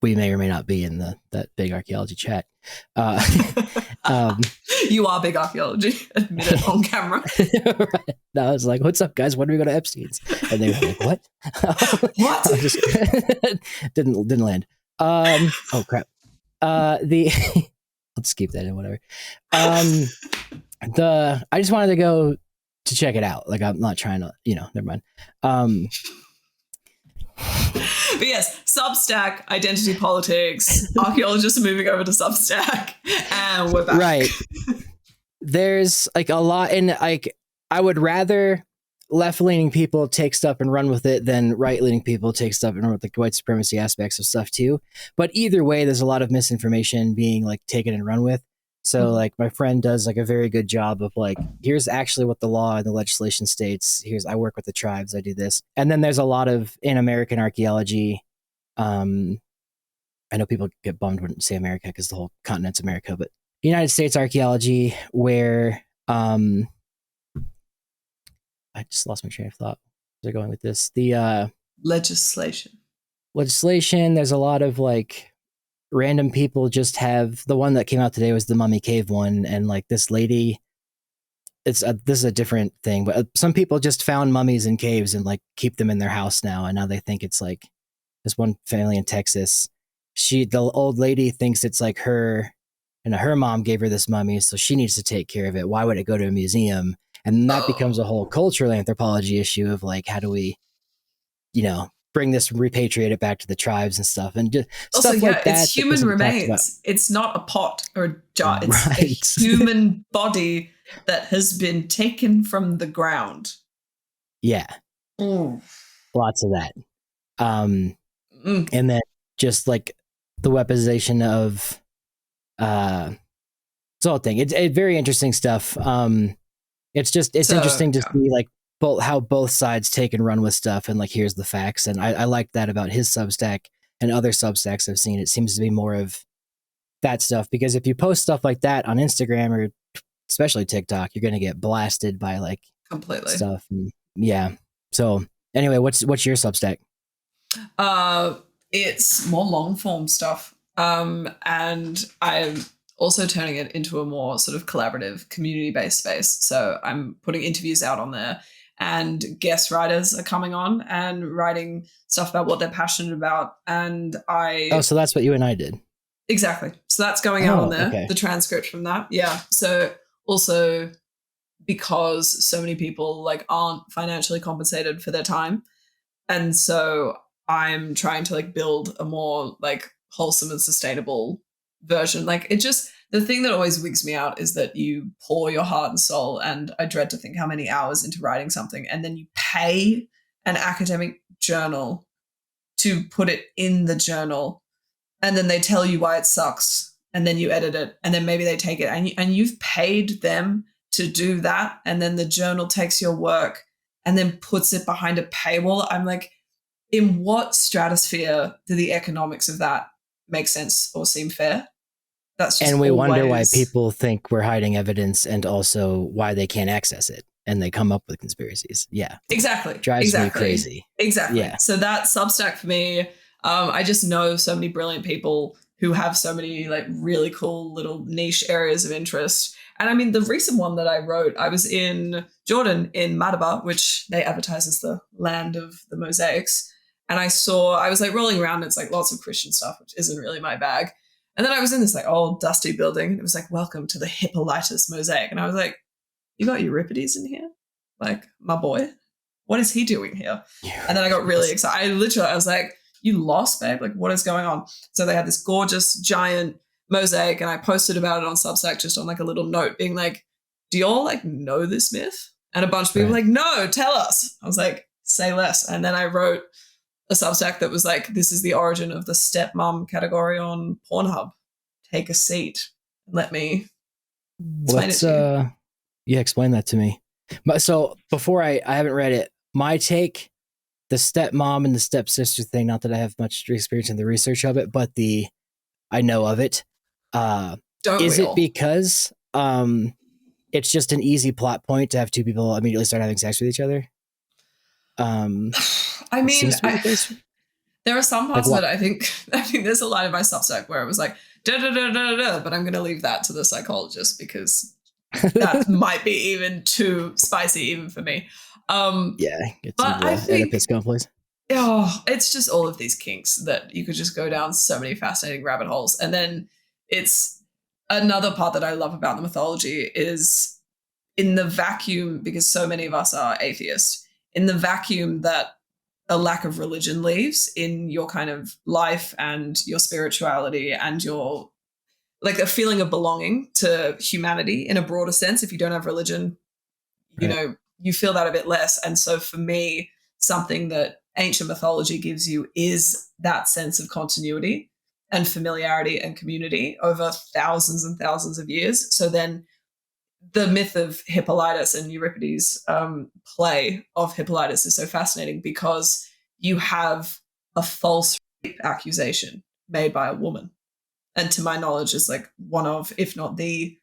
we may or may not be in that big archaeology chat. Uh, um, You are big archaeology. Admit it on camera. right. I was like, "What's up, guys? When do we go to Epstein's?" And they were like, "What?" What? I just didn't land. Oh crap. The let's keep that in whatever. I just wanted to go to check it out. Like I'm not trying to, never mind. But yes, Substack, identity politics, archaeologists are moving over to Substack, and we're back. Right. There's like a lot, and like I would rather left-leaning people take stuff and run with it than right-leaning people take stuff and run with the white supremacy aspects of stuff too. But either way, there's a lot of misinformation being like taken and run with. So like my friend does like a very good job of like, here's actually what the law and the legislation states. I work with the tribes, I do this. And then there's a lot of in American archaeology. I know people get bummed when you say America because the whole continent's America, but United States archaeology where I just lost my train of thought. They're going with this. The legislation. There's a lot of like random people just have the one that came out today was the Mummy Cave one, and like this lady. This is a different thing, but some people just found mummies in caves and like keep them in their house now, and now they think it's like this one family in Texas. The old lady thinks it's like her, and her mom gave her this mummy, so she needs to take care of it. Why would it go to a museum? And that becomes a whole cultural anthropology issue of like, how do we, bring this, repatriate it back to the tribes and stuff, and just also, stuff like that. It's human remains. It's not a pot or a jar. It's right. a human body that has been taken from the ground. Yeah. Lots of that. And then just like the weaponization of it's all thing. It's very interesting stuff. It's interesting to see like how both sides take and run with stuff, and like here's the facts. And I like that about his Substack and other Substacks I've seen. It seems to be more of that stuff, because if you post stuff like that on Instagram or especially TikTok, you're going to get blasted by like completely stuff. And, yeah. So anyway, what's your Substack? It's more long form stuff. And I'm also turning it into a more sort of collaborative community based space. So I'm putting interviews out on there, and guest writers are coming on and writing stuff about what they're passionate about. And so that's what you and I did. Exactly. So that's going out on there, okay. The transcript from that. Yeah. So also because so many people like aren't financially compensated for their time. And so I'm trying to like build a more like wholesome and sustainable version. Like the thing that always wigs me out is that you pour your heart and soul, and I dread to think how many hours into writing something, and then you pay an academic journal to put it in the journal, and then they tell you why it sucks, and then you edit it, and then maybe they take it, and you've paid them to do that, and then the journal takes your work and then puts it behind a paywall. I'm like, in what stratosphere do the economics of that make sense or seem fair? That's just and we wonder why people think we're hiding evidence, and also why they can't access it, and they come up with conspiracies. Yeah, exactly. Drives me crazy. Exactly. Yeah. So that Substack for me, I just know so many brilliant people who have so many like really cool little niche areas of interest. And I mean, the recent one that I wrote, I was in Jordan in Madaba, which they advertise as the land of the mosaics. And I was like rolling around, and it's like lots of Christian stuff, which isn't really my bag. And then I was in this like old dusty building. It was like, welcome to the Hippolytus mosaic. And I was like, you got Euripides in here? Like, my boy, what is he doing here? And then I got really excited. I was like, you lost, babe? Like, what is going on? So they had this gorgeous giant mosaic, and I posted about it on Substack, just on like a little note being like, do y'all like know this myth? And a bunch of people were like, no, tell us. I was like, say less. And then I wrote a Substack that was like, this is the origin of the stepmom category on Pornhub. Take a seat and let me explain it to you. Yeah, explain that to me. So before I haven't read it, my take, the stepmom and the stepsister thing, not that I have much experience in the research of it, but I know of it. Is it because it's just an easy plot point to have two people immediately start having sex with each other? I mean, there are some parts like, of it. I think there's a line in my Substack where it was like, da da da da da, but I'm going to leave that to the psychologist because that might be even too spicy even for me. Yeah, but I think it's just all of these kinks that you could just go down so many fascinating rabbit holes. And then it's another part that I love about the mythology is in the vacuum, because so many of us are atheists, in the vacuum that a lack of religion leaves in your kind of life and your spirituality and your like a feeling of belonging to humanity in a broader sense. If you don't have religion, you know, you feel that a bit less. And so for me, something that ancient mythology gives you is that sense of continuity and familiarity and community over thousands and thousands of years. So then the myth of Hippolytus and Euripides' play of Hippolytus is so fascinating because you have a false rape accusation made by a woman. And to my knowledge is like one of, if not the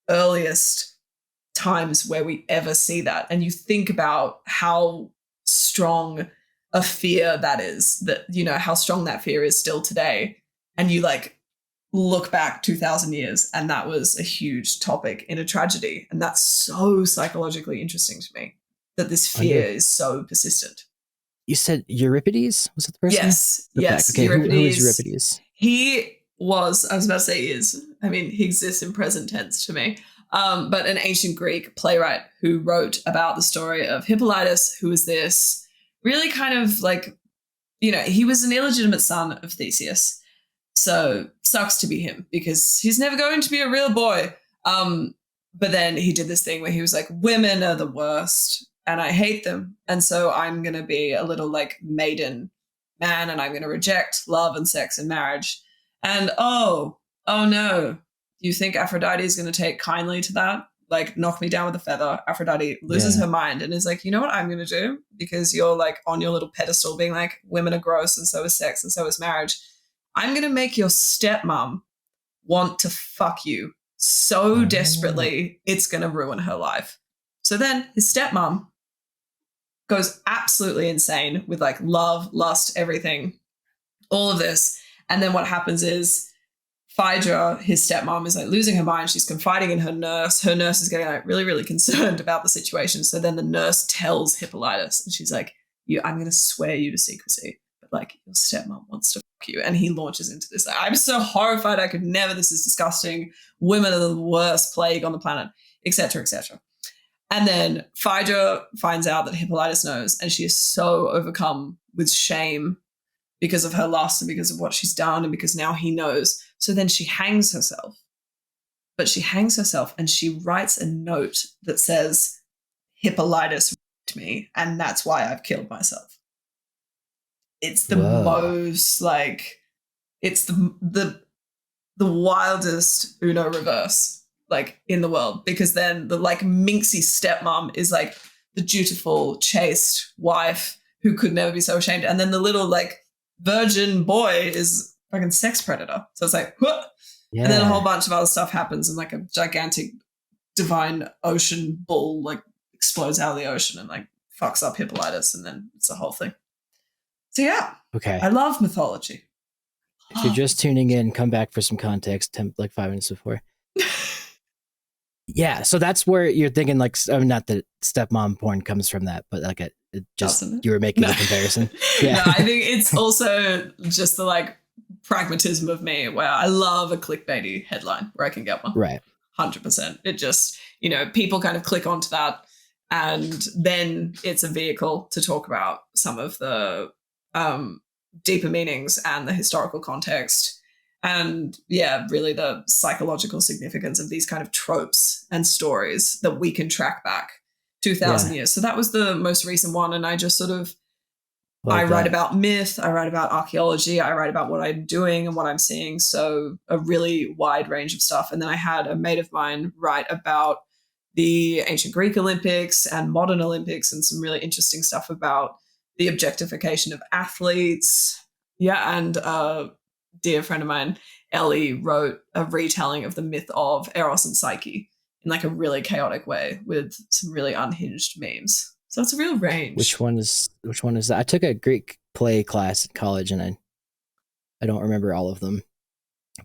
earliest times where we ever see that. And you think about how strong a fear that is, that, you know, how strong that fear is still today. And you like look back 2,000 years and that was a huge topic in a tragedy. And that's so psychologically interesting to me that this fear is so persistent. You said Euripides? Was it the person? Yes. Okay, who is Euripides? He was, I was about to say is, I mean, he exists in present tense to me, but an ancient Greek playwright who wrote about the story of Hippolytus, who was this really kind of like, you know, he was an illegitimate son of Theseus. So sucks to be him because he's never going to be a real boy. But then he did this thing where he was like, women are the worst and I hate them. And so I'm going to be a little like maiden man and I'm going to reject love and sex and marriage. And oh no, you think Aphrodite is going to take kindly to that? Like knock me down with a feather. Aphrodite loses her mind and is like, you know what I'm going to do? Because you're like on your little pedestal being like, women are gross and so is sex and so is marriage. I'm going to make your stepmom want to fuck you so desperately, it's going to ruin her life. So then his stepmom goes absolutely insane with like love, lust, everything, all of this. And then what happens is Phaedra, his stepmom, is like losing her mind. She's confiding in her nurse. Her nurse is getting like really, really concerned about the situation. So then the nurse tells Hippolytus and she's like, I'm going to swear you to secrecy. Like your stepmom wants to fuck you, and he launches into this. I'm so horrified. I could never. This is disgusting. Women are the worst plague on the planet, etc., etc. And then Phaedra finds out that Hippolytus knows, and she is so overcome with shame because of her lust and because of what she's done, and because now he knows. So then she hangs herself. But she hangs herself, and she writes a note that says, "Hippolytus raped me, and that's why I've killed myself." It's the most like, it's the wildest Uno reverse like in the world, because then the like minxy stepmom is like the dutiful, chaste wife who could never be so ashamed, and then the little like virgin boy is fucking sex predator. So it's like, whoop. And then a whole bunch of other stuff happens, and like a gigantic divine ocean bull like explodes out of the ocean and like fucks up Hippolytus, and then it's a whole thing. So yeah, okay. I love mythology. If you're just tuning in, come back for some context. Like 5 minutes before. Yeah, so that's where you're thinking like, I mean, not that stepmom porn comes from that, but like it just you were making the comparison. Yeah, no, I think it's also just the like pragmatism of me, where I love a clickbaity headline where I can get one. Right, 100%. It just, you know, people kind of click onto that. And then it's a vehicle to talk about some of the deeper meanings and the historical context. And yeah, really the psychological significance of these kind of tropes and stories that we can track back 2,000 years. So that was the most recent one. And I just sort of, I write about myth, I write about archaeology, I write about what I'm doing and what I'm seeing. So a really wide range of stuff. And then I had a mate of mine write about the ancient Greek Olympics and modern Olympics and some really interesting stuff about the objectification of athletes. Yeah, and a dear friend of mine, Ellie, wrote a retelling of the myth of Eros and Psyche in like a really chaotic way with some really unhinged memes. So it's a real range. Which one is that? I took a Greek play class in college and I don't remember all of them.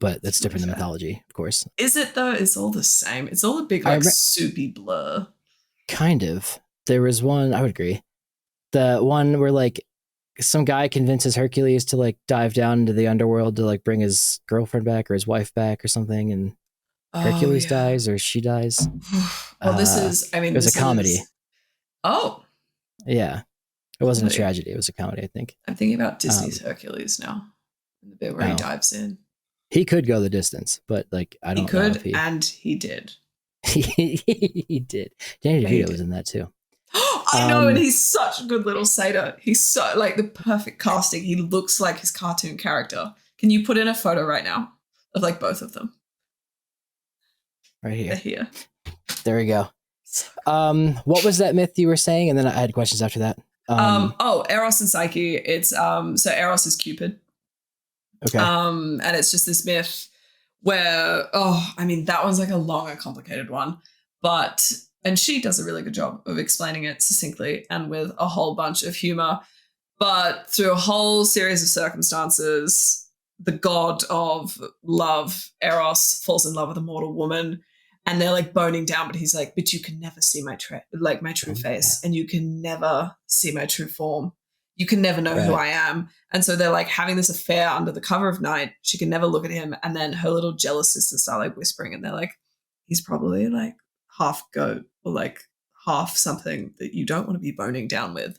But that's different than mythology, of course. Is it though? It's all the same. It's all a big like soupy blur. Kind of. There was one, I would agree. The one where like some guy convinces Hercules to like dive down into the underworld to like bring his girlfriend back or his wife back or something, and Hercules dies or she dies. Well, this is, I mean, it was a comedy. Oh. Yeah. It wasn't a tragedy. It was a comedy, I think. I'm thinking about Disney's Hercules now. In the bit where he dives in. He could go the distance, but like I don't know if and he did. He did. Danny DeVito was in that too. I know, and he's such a good little satyr. He's so like the perfect casting. He looks like his cartoon character. Can you put in a photo right now of like both of them? Right here. They're here. There we go. What was that myth you were saying? And then I had questions after that. Eros and Psyche. It's so Eros is Cupid. Okay. And it's just this myth where, I mean, that one's like a long and complicated one, and she does a really good job of explaining it succinctly and with a whole bunch of humor. But through a whole series of circumstances, the god of love, Eros, falls in love with a mortal woman, and they're like boning down, but he's like, but you can never see my true face, and you can never see my true form. You can never know who I am. And so they're like having this affair under the cover of night. She can never look at him. And then her little jealous sisters start like whispering, and they're like, he's probably like half goat or like half something that you don't want to be boning down with.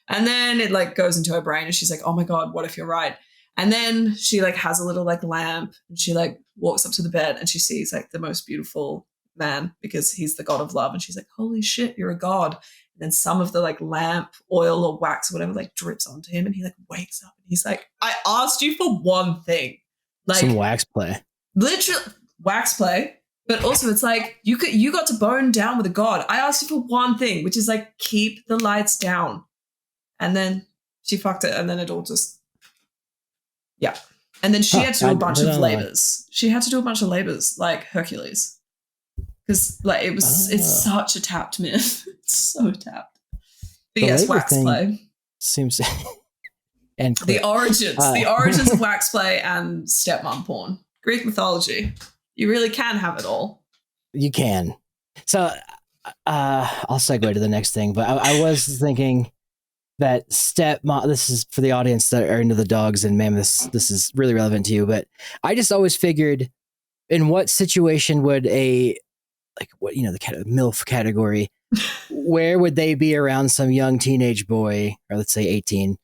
And then it like goes into her brain and she's like, oh my God, what if you're right? And then she like has a little like lamp and she like walks up to the bed and she sees like the most beautiful man because he's the god of love. And she's like, holy shit, you're a god. And then some of the like lamp oil or wax or whatever like drips onto him and he like wakes up and he's like, I asked you for one thing. Like some wax play. Literally wax play. But also it's like you got to bone down with a god. I asked you for one thing, which is like keep the lights down. And then she fucked it and then it all just And then she had to do a bunch of labors. She had to do a bunch of labors like Hercules. Because like it's such a tapped myth. It's so tapped. But yes, wax play. Seems and the origins of wax play and stepmom porn. Greek mythology. You really can have it all. You can. So I'll segue to the next thing, but I was thinking that stepmom, this is for the audience that are into the dogs, and ma'am, this is really relevant to you, but I just always figured in what situation would the MILF category, where would they be around some young teenage boy, or let's say 18,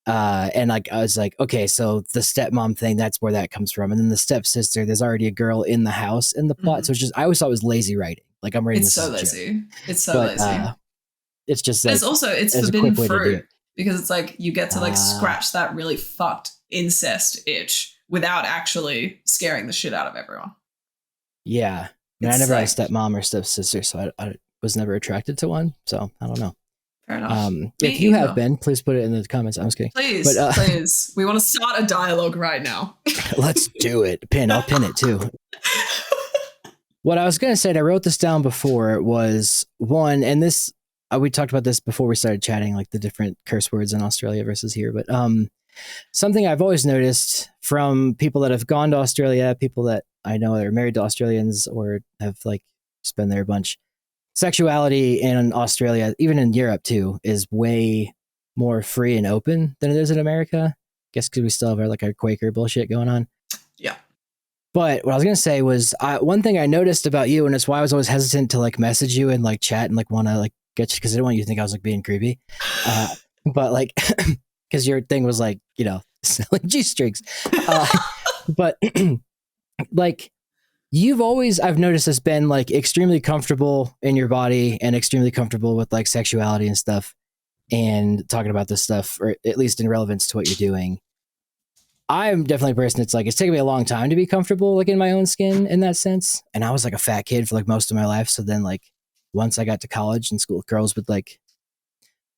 and like I was like, okay, so the stepmom thing, that's where that comes from, and then the stepsister, there's already a girl in the house in the plot, so it's just I always thought it was lazy writing. Like I'm writing. It's so lazy. It's so lazy. It's just like, it's forbidden fruit because it's like you get to like scratch that really fucked incest itch without actually scaring the shit out of everyone. Yeah. I never had a stepmom or stepsister, so I was never attracted to one. So I don't know. Fair enough. If you have been, please put it in the comments. I'm just kidding. Please. We want to start a dialogue right now. Let's do it. I'll pin it too. What I was going to say, and I wrote this down before, was one, and this, we talked about this before we started chatting, like the different curse words in Australia versus here. But something I've always noticed from people that have gone to Australia, people that I know that are married to Australians or have like just been there a bunch, sexuality in Australia, even in Europe too, is way more free and open than it is in America. I guess because we still have our Quaker bullshit going on. Yeah. But what I was going to say was one thing I noticed about you, and it's why I was always hesitant to like message you and like chat and like want to like get you because I didn't want you to think I was like being creepy. But like, because your thing was like, you know, selling G strings. But like, you've always, I've noticed, has been like extremely comfortable in your body and extremely comfortable with like sexuality and stuff and talking about this stuff, or at least in relevance to what you're doing. I'm definitely a person that's like, it's taken me a long time to be comfortable like in my own skin in that sense. And I was like a fat kid for like most of my life. So then like once I got to college and school, girls would like,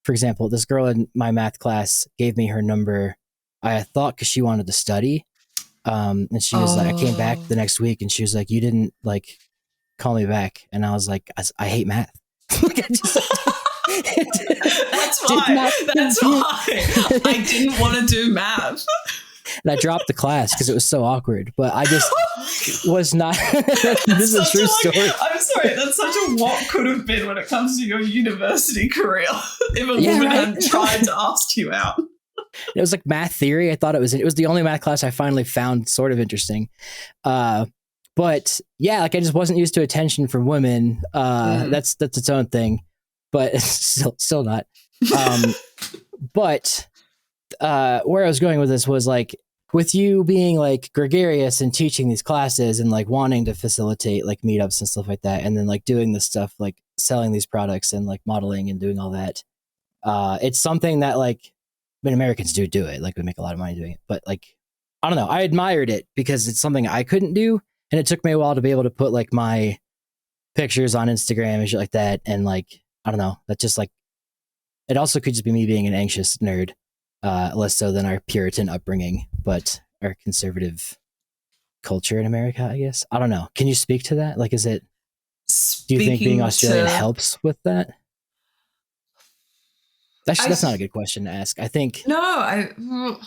for example, this girl in my math class gave me her number. I thought because she wanted to study. And she was like, I came back the next week and she was like, you didn't like call me back. And I was like, I hate math. Like, I just, that's why. That's why I didn't want to do math. And I dropped the class because it was so awkward. But I just was not. This is a true story. I'm sorry. That's such a what could have been when it comes to your university career. If a woman had tried to ask you out. It was like math theory. I thought it was the only math class I finally found sort of interesting. But yeah, like I just wasn't used to attention from women. That's its own thing, but still not. But where I was going with this was like, with you being like gregarious and teaching these classes and like wanting to facilitate like meetups and stuff like that. And then like doing this stuff, like selling these products and like modeling and doing all that. It's something that like, I mean, Americans do it. Like we make a lot of money doing it, but like, I don't know. I admired it because it's something I couldn't do. And it took me a while to be able to put like my pictures on Instagram and shit like that. And like, I don't know, that's just like, it also could just be me being an anxious nerd, less so than our Puritan upbringing, but our conservative culture in America, I guess. I don't know. Can you speak to that? Like, do you think being Australian helps with that? That's not a good question to ask. I think. No,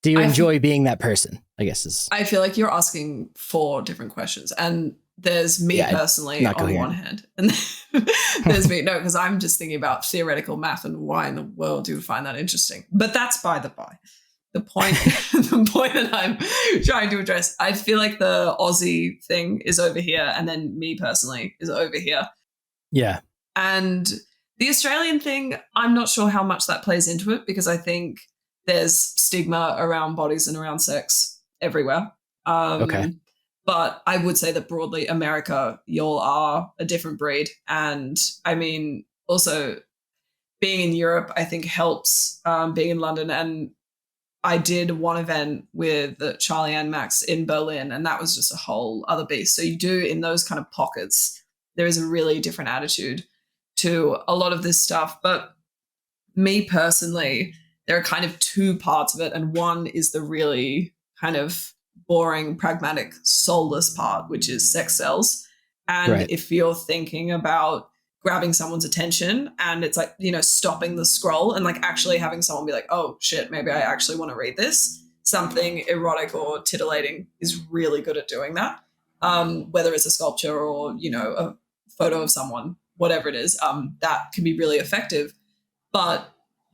do you enjoy being that person? I guess is. I feel like you're asking 4 different questions, and there's me personally on one hand, and there's me. No, because I'm just thinking about theoretical math and why in the world do you find that interesting? But that's by the by. The point, the point that I'm trying to address, I feel like the Aussie thing is over here, and then me personally is over here. Yeah, and the Australian thing, I'm not sure how much that plays into it because I think there's stigma around bodies and around sex everywhere. Okay. But I would say that broadly, America, y'all are a different breed. And I mean, also being in Europe, I think helps being in London. And I did one event with Charlie and Max in Berlin, and that was just a whole other beast. So you do in those kind of pockets, there is a really different attitude to a lot of this stuff. But me personally, there are kind of 2 parts of it. And one is the really kind of boring, pragmatic, soulless part, which is sex sells. And if you're thinking about grabbing someone's attention and it's like, you know, stopping the scroll and like actually having someone be like, oh shit, maybe I actually want to read this. Something erotic or titillating is really good at doing that. Whether it's a sculpture or, you know, a photo of someone, whatever it is, that can be really effective. But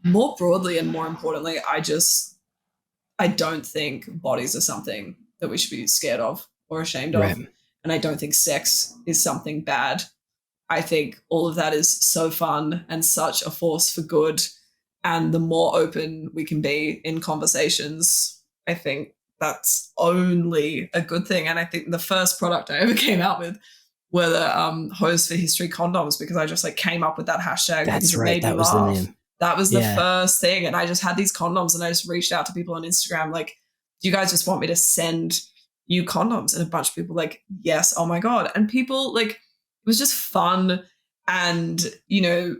more broadly and more importantly, I don't think bodies are something that we should be scared of or ashamed of. And I don't think sex is something bad. I think all of that is so fun and such a force for good. And the more open we can be in conversations, I think that's only a good thing. And I think the first product I ever came out with were the Hose for History condoms, because I just like came up with that hashtag. That's right. That was the name. That was the first thing. And I just had these condoms and I just reached out to people on Instagram like, do you guys just want me to send you condoms? And a bunch of people like, yes, oh my God. And people like, it was just fun and, you know,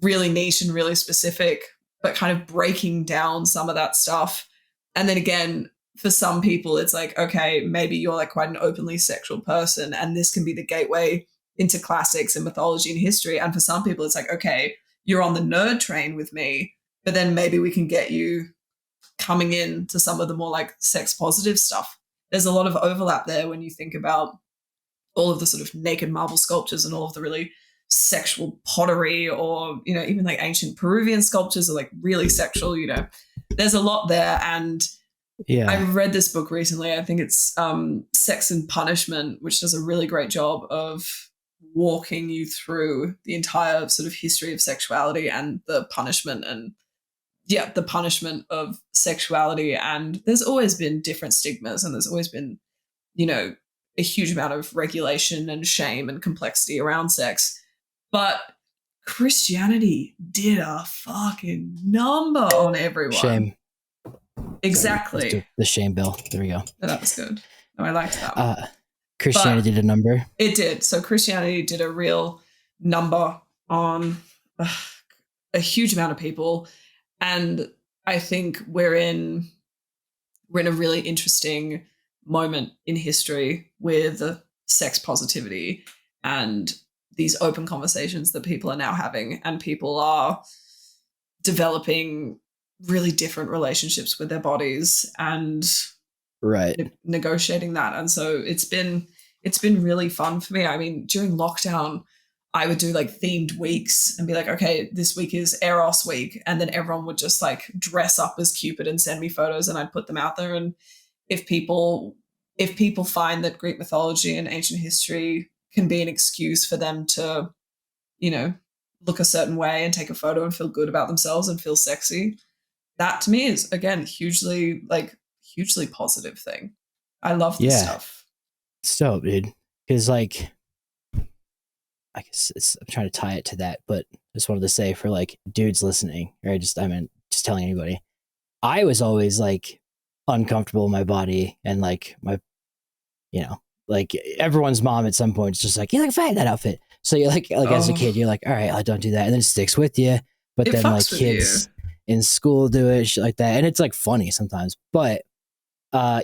really niche and really specific, but kind of breaking down some of that stuff. And then again, for some people, it's like, okay, maybe you're like quite an openly sexual person and this can be the gateway into classics and mythology and history. And for some people, it's like, okay, you're on the nerd train with me, but then maybe we can get you coming in to some of the more like sex positive stuff. There's a lot of overlap there when you think about all of the sort of naked marble sculptures and all of the really sexual pottery, or, you know, even like ancient Peruvian sculptures are like really sexual, you know, there's a lot there. And I read this book recently. I think it's Sex and Punishment, which does a really great job of walking you through the entire sort of history of sexuality and the punishment and the punishment of sexuality. And there's always been different stigmas, and there's always been, you know, a huge amount of regulation and shame and complexity around sex. But Christianity did a fucking number on everyone. Shame. Exactly. The shame bill. There we go. That was good. No, I liked that one. Christianity did a number. It did. So Christianity did a real number on a huge amount of people. And I think we're in a really interesting moment in history with sex positivity and these open conversations that people are now having, and people are developing really different relationships with their bodies and negotiating that. And so it's been really fun for me. I mean, during lockdown, I would do like themed weeks and be like, okay, this week is Eros week. And then everyone would just like dress up as Cupid and send me photos, and I'd put them out there. And if people find that Greek mythology and ancient history can be an excuse for them to, you know, look a certain way and take a photo and feel good about themselves and feel sexy, that to me is, again, hugely positive thing. I love this stuff. So, dude, because like, I guess I'm trying to tie it to that, but just wanted to say for like dudes listening, or just telling anybody, I was always like uncomfortable in my body, and like my, you know, like everyone's mom at some point is just like, you look fat in that outfit. So you're like as a kid, you're like, all right, I don't do that, and then it sticks with you. But then like kids in school do it, shit like that, and it's like funny sometimes. But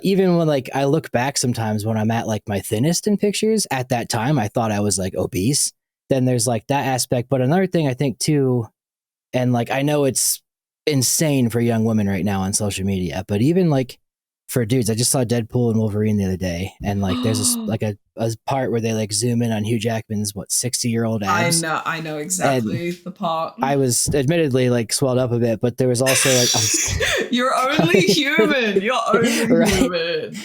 even when like I look back sometimes when I'm at like my thinnest in pictures, at that time I thought I was like obese. Then there's like that aspect. But another thing I think too, and like I know it's insane for young women right now on social media, but even like for dudes, I just saw Deadpool and Wolverine the other day, and like there's a part where they like zoom in on Hugh Jackman's 60-year-old abs. I know exactly the part. I was admittedly like swelled up a bit, but there was also like you're only human. You're only human.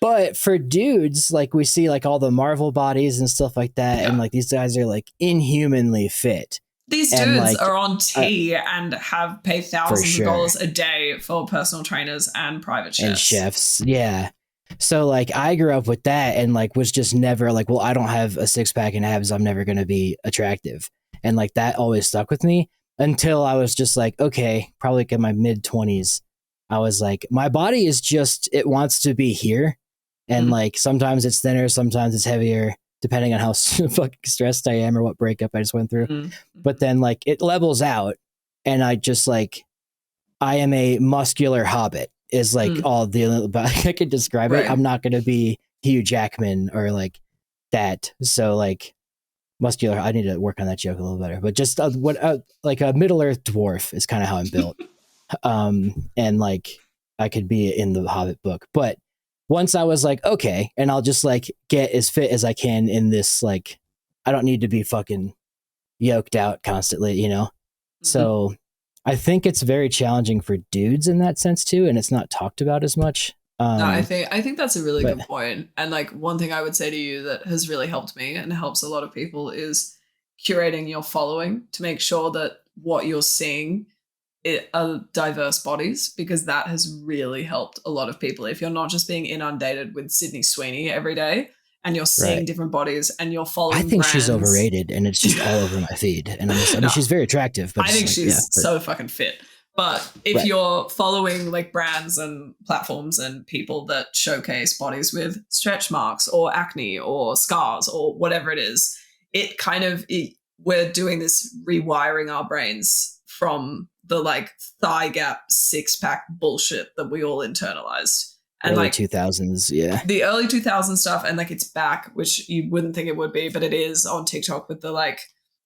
But for dudes, like we see like all the Marvel bodies and stuff like that, and like these guys are like inhumanly fit. These dudes like, are on T and have paid thousands of dollars a day for personal trainers and private chefs. And chefs, yeah. So like I grew up with that, and like was just never like, well, I don't have a 6-pack and abs, I'm never going to be attractive. And like that always stuck with me until I was just like, okay, probably like in my mid-20s, I was like, my body is just, it wants to be here. And like sometimes it's thinner, sometimes it's heavier, depending on how fucking stressed I am or what breakup I just went through. But then like it levels out, and I just like, I am a muscular hobbit is like all the, I could describe it. I'm not going to be Hugh Jackman or like that. So like muscular, I need to work on that joke a little better, but just like a Middle Earth dwarf is kind of how I'm built. And like I could be in the Hobbit book, but once I was like, okay, and I'll just like get as fit as I can in this, like, I don't need to be fucking yoked out constantly, you know? So I think it's very challenging for dudes in that sense too. And it's not talked about as much. No, I think that's a really good point. And like one thing I would say to you that has really helped me and helps a lot of people is curating your following to make sure that what you're seeing are diverse bodies, because that has really helped a lot of people. If you're not just being inundated with Sydney Sweeney every day and you're seeing different bodies and you're following I think brands. She's overrated, and it's just all over my feed. And I mean, she's very attractive, but I think she's so fucking fit. But if you're following like brands and platforms and people that showcase bodies with stretch marks or acne or scars or whatever it is, it kind of, we're doing this rewiring our brains from the like thigh gap 6-pack bullshit that we all internalized. And early like 2000s, the early 2000s stuff, and like it's back, which you wouldn't think it would be, but it is on TikTok with the like,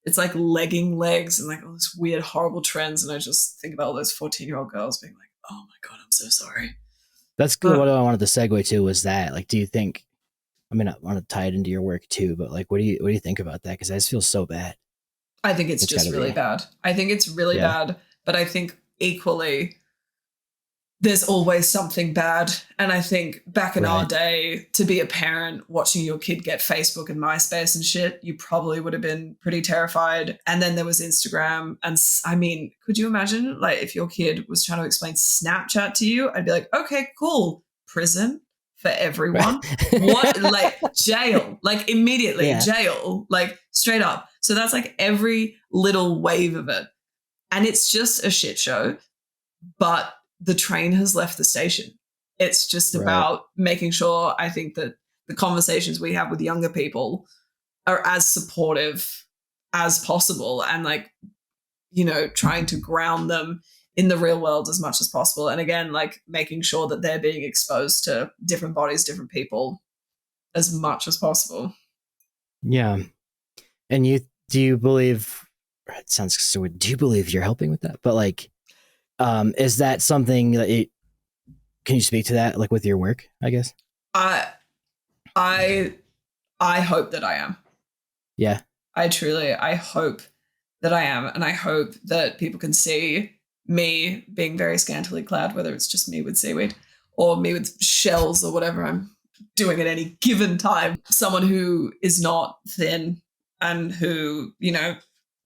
it's like legging legs and like all this weird horrible trends. And I just think about all those 14-year-old girls being like, oh my god, I'm so sorry. That's good. What I wanted to segue to was that, like, do you think, I mean, I want to tie it into your work too, but like what do you think about that? Because I just feel so bad. I think it's just really bad. I think it's really bad. But I think equally there's always something bad. And I think back in our Right. day, to be a parent watching your kid get Facebook and MySpace and shit, you probably would have been pretty terrified. And then there was Instagram. And I mean, could you imagine like if your kid was trying to explain Snapchat to you? I'd be like, okay, cool. Prison for everyone. What? Like jail, like immediately Yeah. jail, like straight up. So that's like every little wave of it. And it's just a shit show. But the train has left the station. It's just Right. about making sure, I think, that the conversations we have with younger people are as supportive as possible and like, you know, trying to ground them in the real world as much as possible. And again, like making sure that they're being exposed to different bodies, different people as much as possible. Yeah. And do you believe, it sounds so weird, do you believe you're helping with that? But like, is that something that can you speak to that like with your work, I guess? I hope that I am. Yeah. I hope that I am. And I hope that people can see me being very scantily clad, whether it's just me with seaweed or me with shells or whatever I'm doing at any given time. Someone who is not thin and who, you know,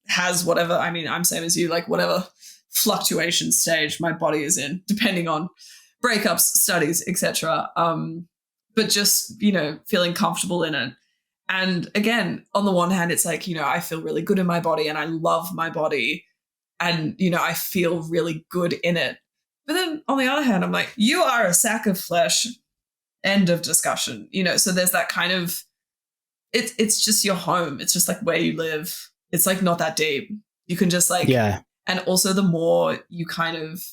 has whatever, I mean, I'm same as you, like whatever fluctuation stage my body is in, depending on breakups, studies, etc. But just, you know, feeling comfortable in it. And again, on the one hand, it's like, you know, I feel really good in my body and I love my body and, you know, I feel really good in it. But then on the other hand, I'm like, you are a sack of flesh, end of discussion, you know? So there's that kind of, it's just your home. It's just like where you live. It's like not that deep. You can just like, Yeah. And also the more you kind of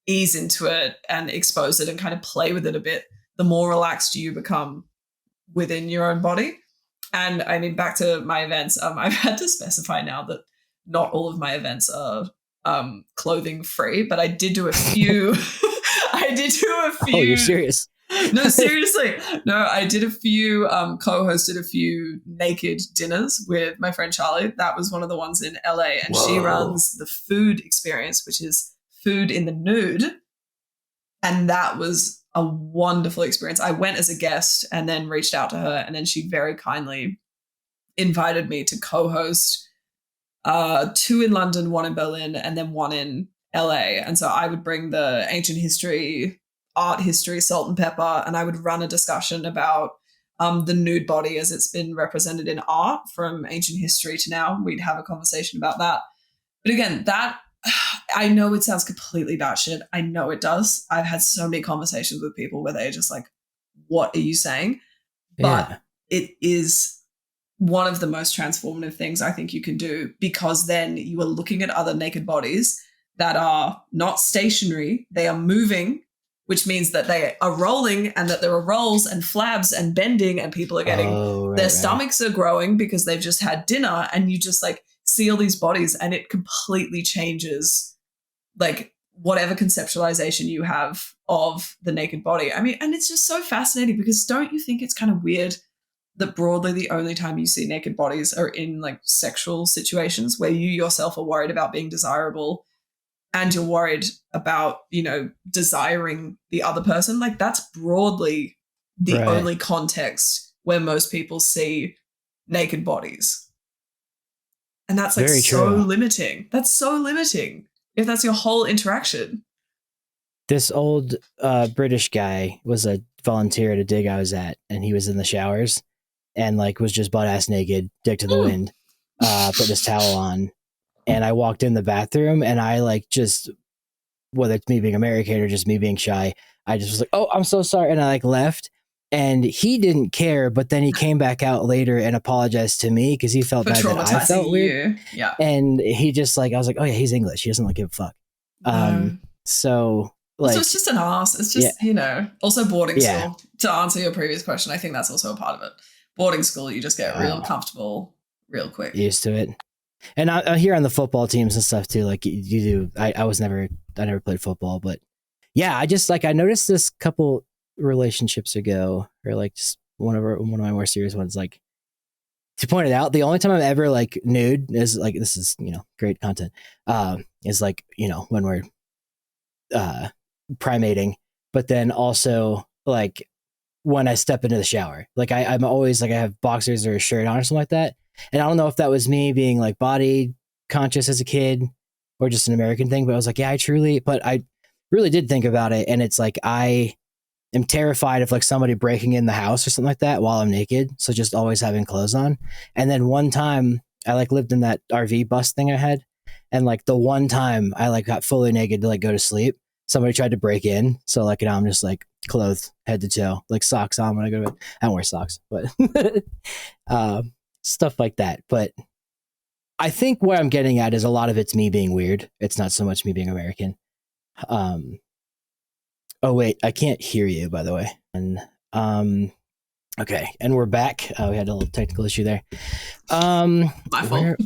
ease into it and expose it and kind of play with it a bit, the more relaxed you become within your own body. And I mean, back to my events, I've had to specify now that not all of my events are clothing free, but I did do a few. I did do a few. Oh, you're serious? No, seriously. No, I did a few, co-hosted a few naked dinners with my friend Charlie. That was one of the ones in LA. And Whoa. she runs the food experience, which is food in the nude. And that was a wonderful experience. I went as a guest and then reached out to her. And then she very kindly invited me to co-host 2 in London, 1 in Berlin, and then 1 in LA. And so I would bring the ancient history, art history, salt and pepper, and I would run a discussion about the nude body as it's been represented in art from ancient history to now. We'd have a conversation about that. But again, that I know it sounds completely batshit. I know it does. I've had so many conversations with people where they're just like, what are you saying? But it is one of the most transformative things I think you can do, because then you are looking at other naked bodies that are not stationary. They are moving, which means that they are rolling and that there are rolls and flabs and bending and people are getting, their stomachs are growing because they've just had dinner, and you just like see all these bodies and it completely changes like whatever conceptualization you have of the naked body. I mean, and it's just so fascinating because don't you think it's kind of weird that broadly the only time you see naked bodies are in like sexual situations where you yourself are worried about being desirable and you're worried about, you know, desiring the other person? Like that's broadly the only context where most people see naked bodies. And that's like so limiting. That's so limiting if that's your whole interaction. This old British guy was a volunteer at a dig I was at, and he was in the showers and like was just butt ass naked, dick to the wind, put this towel on. And I walked in the bathroom and I like just, whether it's me being American or just me being shy, I just was like, oh, I'm so sorry. And I like left, and he didn't care. But then he came back out later and apologized to me because he felt bad that I felt weird. Yeah. And he just like, I was like, oh yeah, he's English. He doesn't like give a fuck. So like, so it's just an ass. It's just, you know, also boarding school. To answer your previous question, I think that's also a part of it. Boarding school, you just get real comfortable real quick. Used to it. And I hear on the football teams and stuff too, like you do. I never played football, but yeah, I just like, I noticed this couple relationships ago, or like just one of my more serious ones, like to point it out, the only time I'm ever like nude is like, this is, you know, great content, is like, you know, when we're primating, but then also like when I step into the shower, like I'm always like I have boxers or a shirt on or something like that. And I don't know if that was me being like body conscious as a kid or just an American thing, but I was like, yeah, but I really did think about it. And it's like, I am terrified of like somebody breaking in the house or something like that while I'm naked. So just always having clothes on. And then one time I like lived in that RV bus thing I had. And like the one time I like got fully naked to like go to sleep, somebody tried to break in. So like, I'm just like clothed head to toe, like socks on when I go to bed. I don't wear socks, but uh, stuff like that. But I think what I'm getting at is a lot of it's me being weird. It's not so much me being American. Um, oh wait, I can't hear you, by the way. And okay, and we're back. We had a little technical issue there. My fault.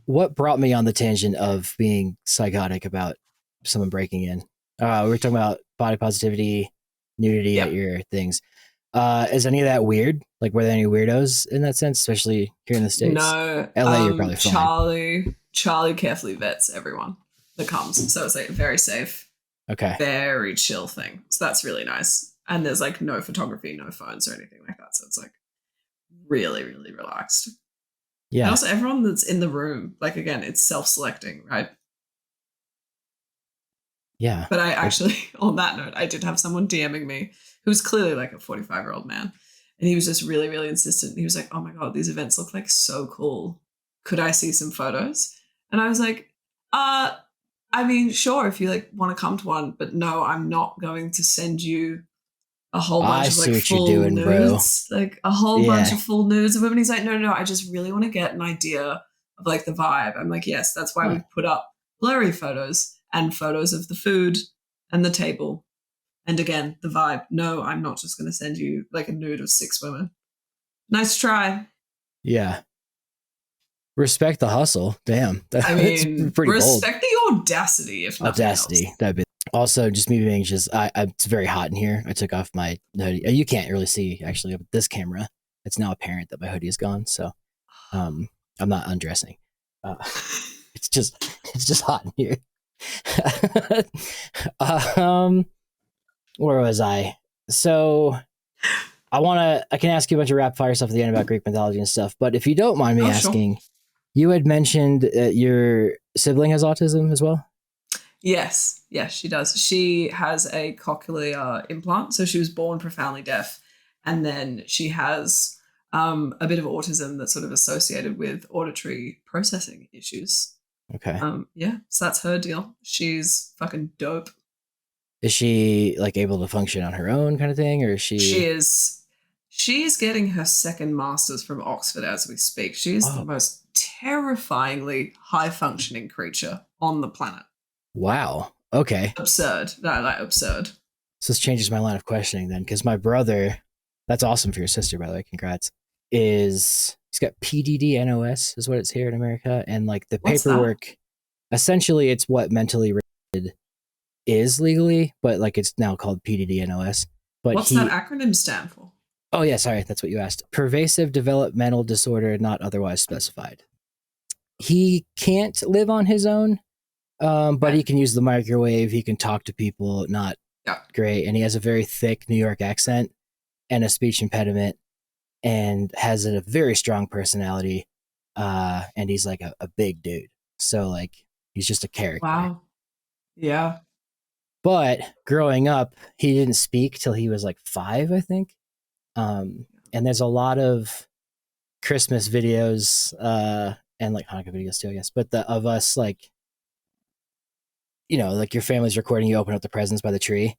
What brought me on the tangent of being psychotic about someone breaking in? We were talking about body positivity, nudity at your things. Is any of that weird? Like, were there any weirdos in that sense, especially here in the States? No. LA, you're probably fine. Charlie carefully vets everyone that comes. So it's like very safe. Okay. Very chill thing. So that's really nice. And there's like no photography, no phones or anything like that. So it's like really, really relaxed. Yeah. And also everyone that's in the room, like again, it's self-selecting, right? Yeah. But I actually, on that note, I did have someone DMing me who was clearly like a 45-year-old man. And he was just really, really insistent. He was like, oh my God, these events look like so cool. Could I see some photos? And I was like, I mean, sure, if you like want to come to one, but no, I'm not going to send you a whole bunch of like full nudes, like a whole bunch of full nudes of women. He's like, no, I just really want to get an idea of like the vibe. I'm like, yes, that's why we put up blurry photos and photos of the food and the table. And again, the vibe. No, I'm not just going to send you like a nude of 6 women. Nice try. Yeah. Respect the hustle. Damn. I mean, pretty respect bold. The audacity, if nothing audacity. Else. That'd be also just me being just. It's very hot in here. I took off my hoodie. You can't really see actually with this camera. It's now apparent that my hoodie is gone. So, I'm not undressing. It's just hot in here. Where was I? So I can ask you a bunch of rapid fire stuff at the end about Greek mythology and stuff. But if you don't mind me asking, sure. You had mentioned your sibling has autism as well? Yes, she does. She has a cochlear implant. So she was born profoundly deaf. And then she has a bit of autism that's sort of associated with auditory processing issues. Okay. Yeah, so that's her deal. She's fucking dope. Is she like able to function on her own kind of thing, or is she? She is. She's getting her second master's from Oxford as we speak. She is the most terrifyingly high functioning creature on the planet. Wow. Okay. Absurd. No, like absurd. So this changes my line of questioning then, because my brother, that's awesome for your sister, by the way. Congrats. He's got PDD-NOS is what it's here in America, and like the paperwork. Essentially, it's what mentally retarded is legally, but like it's now called PDD-NOS. But what's that acronym stand for? Oh yeah, sorry, that's what you asked. Pervasive developmental disorder not otherwise specified. He can't live on his own, but he can use the microwave. He can talk to people. Not great, and he has a very thick New York accent and a speech impediment, and has a very strong personality. And he's like a big dude, so like he's just a character. Wow. Yeah. But growing up, he didn't speak till he was like 5, I think. And there's a lot of Christmas videos and like Hanukkah videos too, I guess. But of us, like, you know, like your family's recording, you open up the presents by the tree,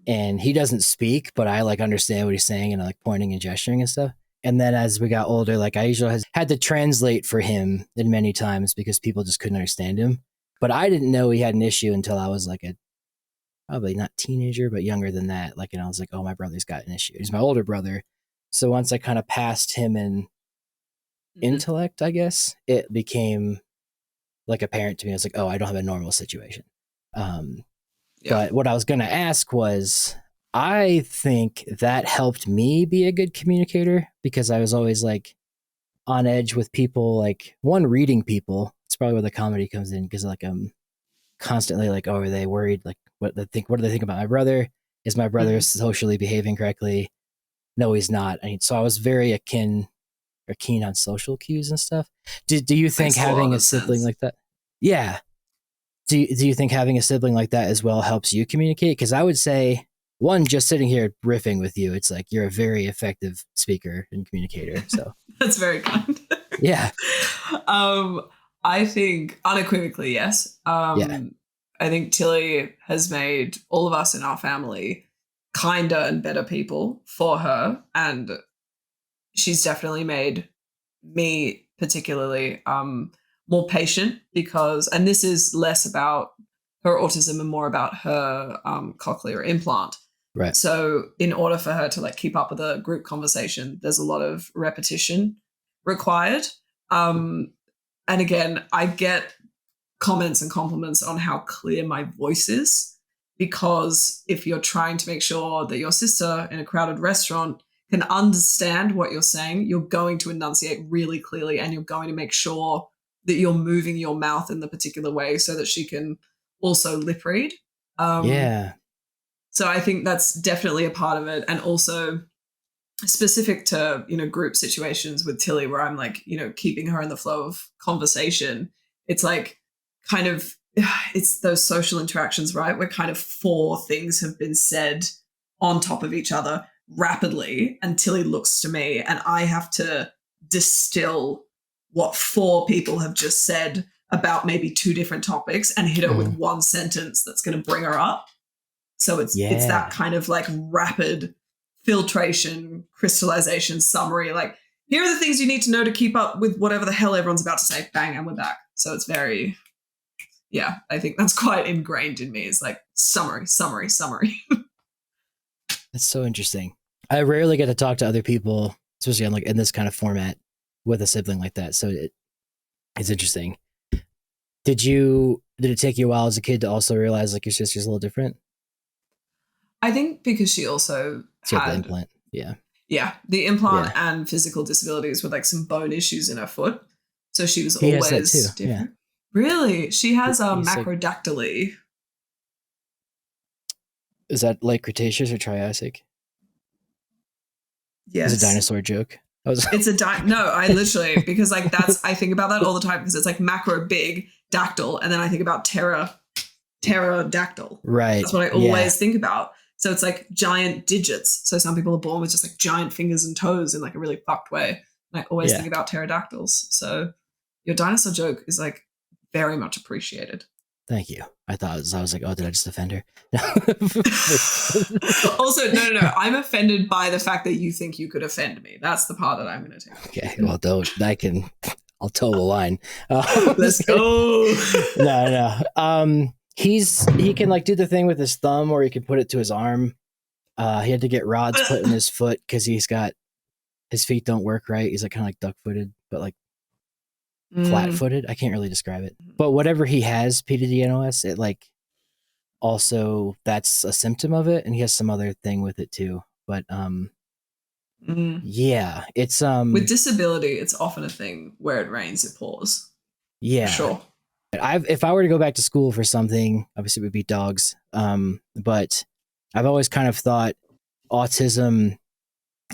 and he doesn't speak, but I like understand what he's saying and I like pointing and gesturing and stuff. And then as we got older, like I usually had to translate for him in many times because people just couldn't understand him. But I didn't know he had an issue until I was like probably not teenager, but younger than that. Like, and I was like, oh, my brother's got an issue. He's my older brother. So once I kind of passed him in intellect, I guess, it became like apparent to me. I was like, oh, I don't have a normal situation. But what I was going to ask was, I think that helped me be a good communicator because I was always like on edge with people, like reading people. It's probably where the comedy comes in because like I'm constantly like, oh, are they worried? Like, what do they think about my brother? Is my brother Mhm. socially behaving correctly? No, he's not. I mean, so I was very keen on social cues and stuff. Do you think Makes a lot having a of sibling sense. like that? Yeah. Do you think having a sibling like that as well helps you communicate? Because I would say, one, just sitting here riffing with you, it's like you're a very effective speaker and communicator. So That's very kind. yeah, um, I think unequivocally, yes. yeah, I think Tilly has made all of us in our family kinder and better people for her. And she's definitely made me particularly more patient because, and this is less about her autism and more about her cochlear implant. right, So in order for her to like keep up with a group conversation, there's a lot of repetition required. Um, and again, I get comments and compliments on how clear my voice is because if you're trying to make sure that your sister in a crowded restaurant can understand what you're saying, you're going to enunciate really clearly and you're going to make sure that you're moving your mouth in the particular way so that she can also lip read. Um, yeah, so I think that's definitely a part of it. And also specific to, group situations with Tilly where I'm like, keeping her in the flow of conversation. It's like kind of it's those social interactions, right? Where kind of four things have been said on top of each other rapidly and Tilly looks to me and I have to distill what four people have just said about maybe two different topics and hit her with mhm, one sentence that's going to bring her up. So it's that yeah, kind of like rapid filtration, crystallization, summary. Like, here are the things you need to know to keep up with whatever the hell everyone's about to say. Bang, and we're back. So it's very, yeah, I think that's quite ingrained in me. It's like summary, summary, summary. that's so interesting. I rarely get to talk to other people, especially on like in this kind of format with a sibling like that. So it's interesting. Did it take you a while as a kid to also realize like your sister's a little different? I think because she also She had the had, implant. Yeah. yeah, the implant Yeah. and physical disabilities with like some bone issues in her foot. So she was He has that too. always Yeah. different. Really? She has a He's like, macrodactyly. is that like Cretaceous or Triassic? It's a Yes. dinosaur joke. I was It's a no, I literally because like that's I think about that all the time because it's like macro big dactyl, and then I think about pterodactyl. right. That's what I Yeah. always think about. So it's like giant digits. So some people are born with just like giant fingers and toes in like a really fucked way. And I always Yeah. think about pterodactyls. So your dinosaur joke is like very much appreciated. Thank you. I was like, oh, did I just offend her? Also, no. I'm offended by the fact that you think you could offend me. That's the part that I'm going to take. Okay. Well, don't. I'll toe the line. Let's go. No, no. He can like do the thing with his thumb, or he can put it to his arm. He had to get rods put in his foot because his feet don't work right. He's like kind of like duck footed, but like flat Mm, footed. I can't really describe it. But whatever he has, PDD-NOS, it like also that's a symptom of it, and he has some other thing with it too. But mm. yeah, it's With disability, it's often a thing where it rains, it pours. For yeah. sure. If I were to go back to school for something, obviously it would be dogs. But I've always kind of thought autism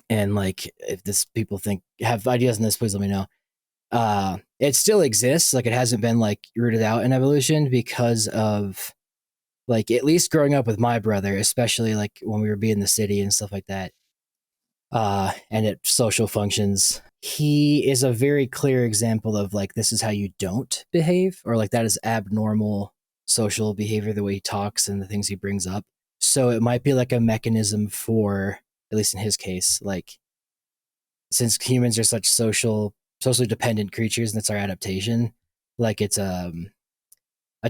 and like if this people think have ideas on this, please let me know. It still exists, like it hasn't been like rooted out in evolution because of like at least growing up with my brother, especially like when we were being in the city and stuff like that, and at social functions. He is a very clear example of like this is how you don't behave, or like that is abnormal social behavior, the way he talks and the things he brings up. So it might be like a mechanism for, at least in his case, like since humans are such socially dependent creatures and that's our adaptation, like it's a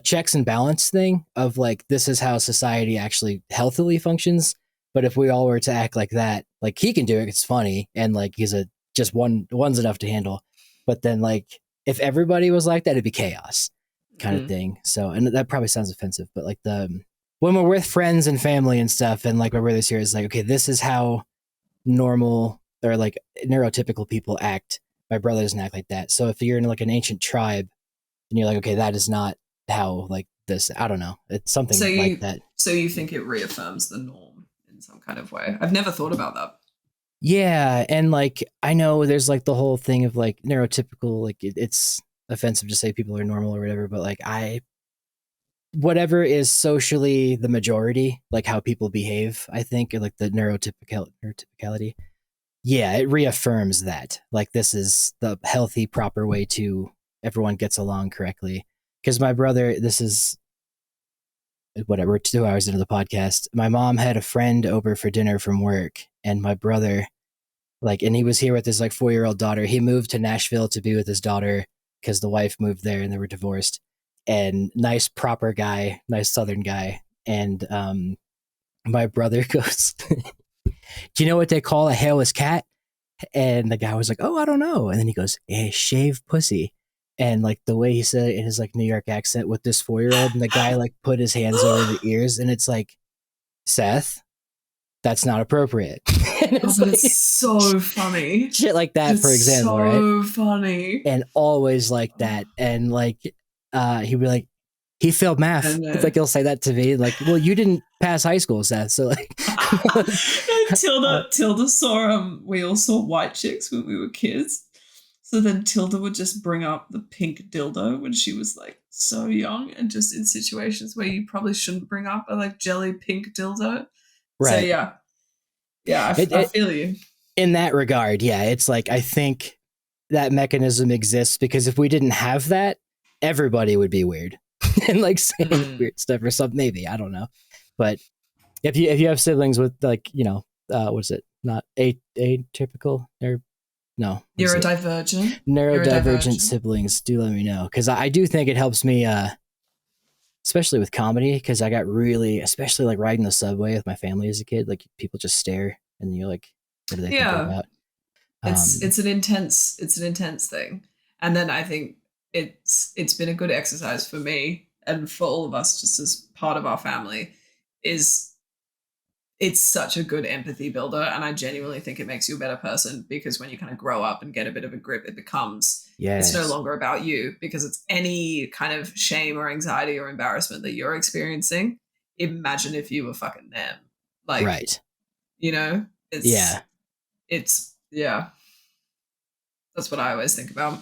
checks and balance thing of like this is how society actually healthily functions. But if we all were to act like that, like he can do it, it's funny, and like he's a just one's enough to handle. But then like if everybody was like that, it'd be chaos, kind of Mm. thing. So, and that probably sounds offensive, but like when we're with friends and family and stuff, and like my brother's here is like, okay, this is how normal or like neurotypical people act. My brother doesn't act like that. So if you're in like an ancient tribe and you're like, okay, that is not how like this. I don't know. It's So something like you that. So you think it reaffirms the norm in some kind of way? I've never thought about that. Yeah, and like I know there's like the whole thing of like neurotypical, like it's offensive to say people are normal or whatever, but like I whatever is socially the majority, like how people behave, I think, like the neurotypicality. Yeah, it reaffirms that. Like this is the healthy, proper way to everyone gets along correctly. Because my brother, this is whatever, 2 hours into the podcast. My mom had a friend over for dinner from work, and my brother, like, and he was here with his like 4-year old daughter. He moved to Nashville to be with his daughter because the wife moved there and they were divorced. And nice, proper guy, nice Southern guy. And my brother goes, "Do you know what they call a hairless cat?" And the guy was like, "Oh, I don't know." And then he goes, "A shaved pussy." And like the way he said it in his like New York accent with this 4-year old, and the guy like put his hands over the ears, and it's like, Seth, that's not appropriate. And Oh, it's but like it's so funny. shit like that, It's for example, so right? funny. And always like that. And like he'd be like, he failed math. And It's like he'll say that to me, like, well, you didn't pass high school, Seth. So like Tilda saw we all saw White Chicks when we were kids. So then Tilda would just bring up the pink dildo when she was like so young, and just in situations where you probably shouldn't bring up a like jelly pink dildo. So right. yeah, I It feel you. in that regard, yeah, it's like I think that mechanism exists because if we didn't have that, everybody would be weird and like saying weird stuff or something. Maybe, I don't know, but if you have siblings with like what's it? Not atypical or no? Neurodivergent. Neurodivergent Neurodivergent. siblings. Do let me know because I do think it helps me, especially with comedy. Because I got really, especially like riding the subway with my family as a kid, like people just stare and you're like, what are they thinking Yeah. about? It's an intense thing. And then I think it's been a good exercise for me and for all of us just as part of our family is it's such a good empathy builder, and I genuinely think it makes you a better person because when you kind of grow up and get a bit of a grip, it becomes it's no Yes. longer about you because it's any kind of shame or anxiety or embarrassment that you're experiencing. Imagine if you were fucking them. Like, Right. you know, Yeah. it's yeah, that's what I always think about.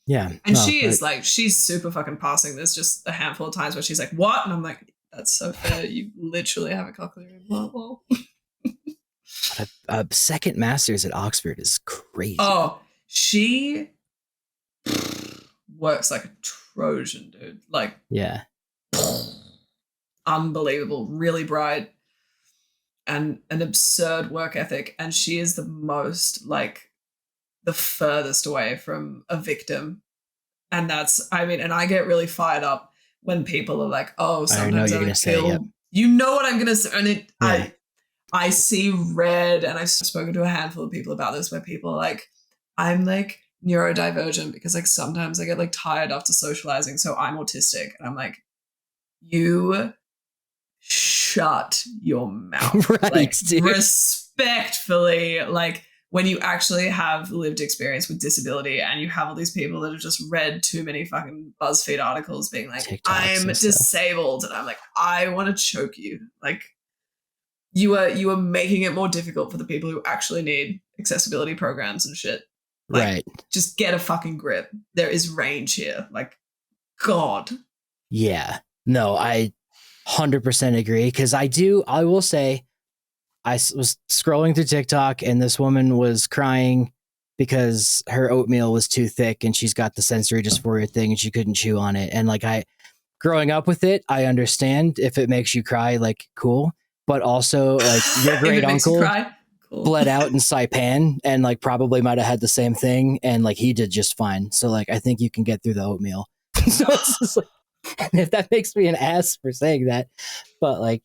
Yeah. And No, she but is like, she's super fucking passing. There's just a handful of times where she's like, what? And I'm like, that's so fair. You literally have a cochlear implant. Well. a second master's at Oxford is crazy. Oh, she works like a Trojan, dude. Like, Yeah. unbelievable. Really bright and an absurd work ethic. And she is the most, like, the furthest away from a victim. And that's, I mean, and I get really fired up when people are like, oh, I know sometimes you're I gonna like say, feel, yep. you know what I'm going to say. And Yeah. I see red, and I've spoken to a handful of people about this where people are like, I'm like neurodivergent because like sometimes I get like tired after socializing, so I'm autistic. And I'm like, you shut your mouth. Right, Like, dude. respectfully, like when you actually have lived experience with disability and you have all these people that have just read too many fucking BuzzFeed articles being like, TikToks I'm and stuff. disabled. And I'm like, I want to choke you. Like, you are making it more difficult for the people who actually need accessibility programs and shit. Like, Right. just get a fucking grip. There is range here. Like, God. Yeah. No, I 100% agree because I will say, I was scrolling through TikTok and this woman was crying because her oatmeal was too thick and she's got the sensory dysphoria thing and she couldn't chew on it. And like growing up with it, I understand if it makes you cry, like cool. But also like your great uncle cool. bled out in Saipan and like probably might have had the same thing and like he did just fine. So like I think you can get through the oatmeal. So it's just like, if that makes me an ass for saying that, but like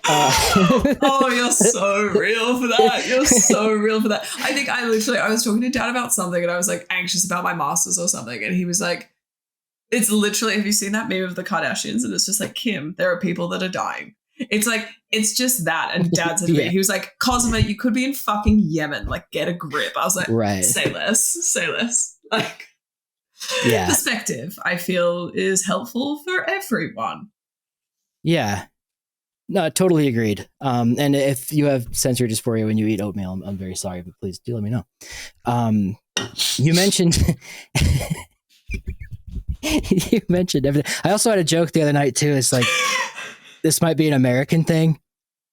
oh, you're so real for that. You're so real for that. I think I was talking to Dad about something and I was like anxious about my masters or something. And he was like, it's literally, have you seen that meme of the Kardashians? And it's just like, Kim, there are people that are dying. It's like, it's just that. And Dad said to me, he was like, Cosima, you could be in fucking Yemen. Like, get a grip. I was like, right. Say less. Like, yeah. Perspective, I feel, is helpful for everyone. Yeah. No, totally agreed. And if you have sensory dysphoria when you eat oatmeal, I'm very sorry, but please do let me know. Um, you mentioned you mentioned everything. I also had a joke the other night too. It's like this might be an American thing,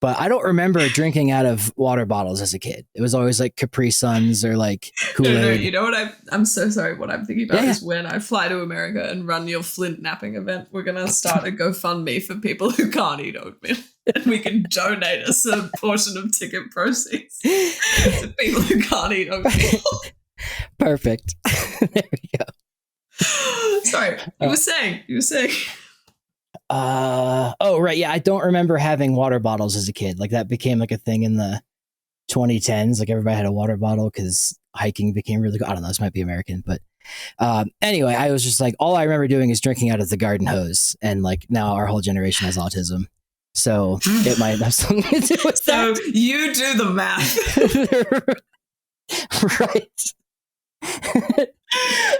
but I don't remember drinking out of water bottles as a kid. It was always like Capri Suns or like No, no, Kool-Aid. you know what I'm so sorry. What I'm thinking about Yeah. is when I fly to America and run your Flint napping event, we're going to start a GoFundMe for people who can't eat oatmeal. And we can donate a certain portion of ticket proceeds to people who can't eat oatmeal. Perfect. There we go. Sorry, you were saying. Oh, right. Yeah, I don't remember having water bottles as a kid. Like that became like a thing in the 2010s. Like everybody had a water bottle because hiking became really good. I don't know. This might be American, but anyway, I was just like, all I remember doing is drinking out of the garden hose. And like now our whole generation has autism. So it might have something to do with So that. you do the math. Right.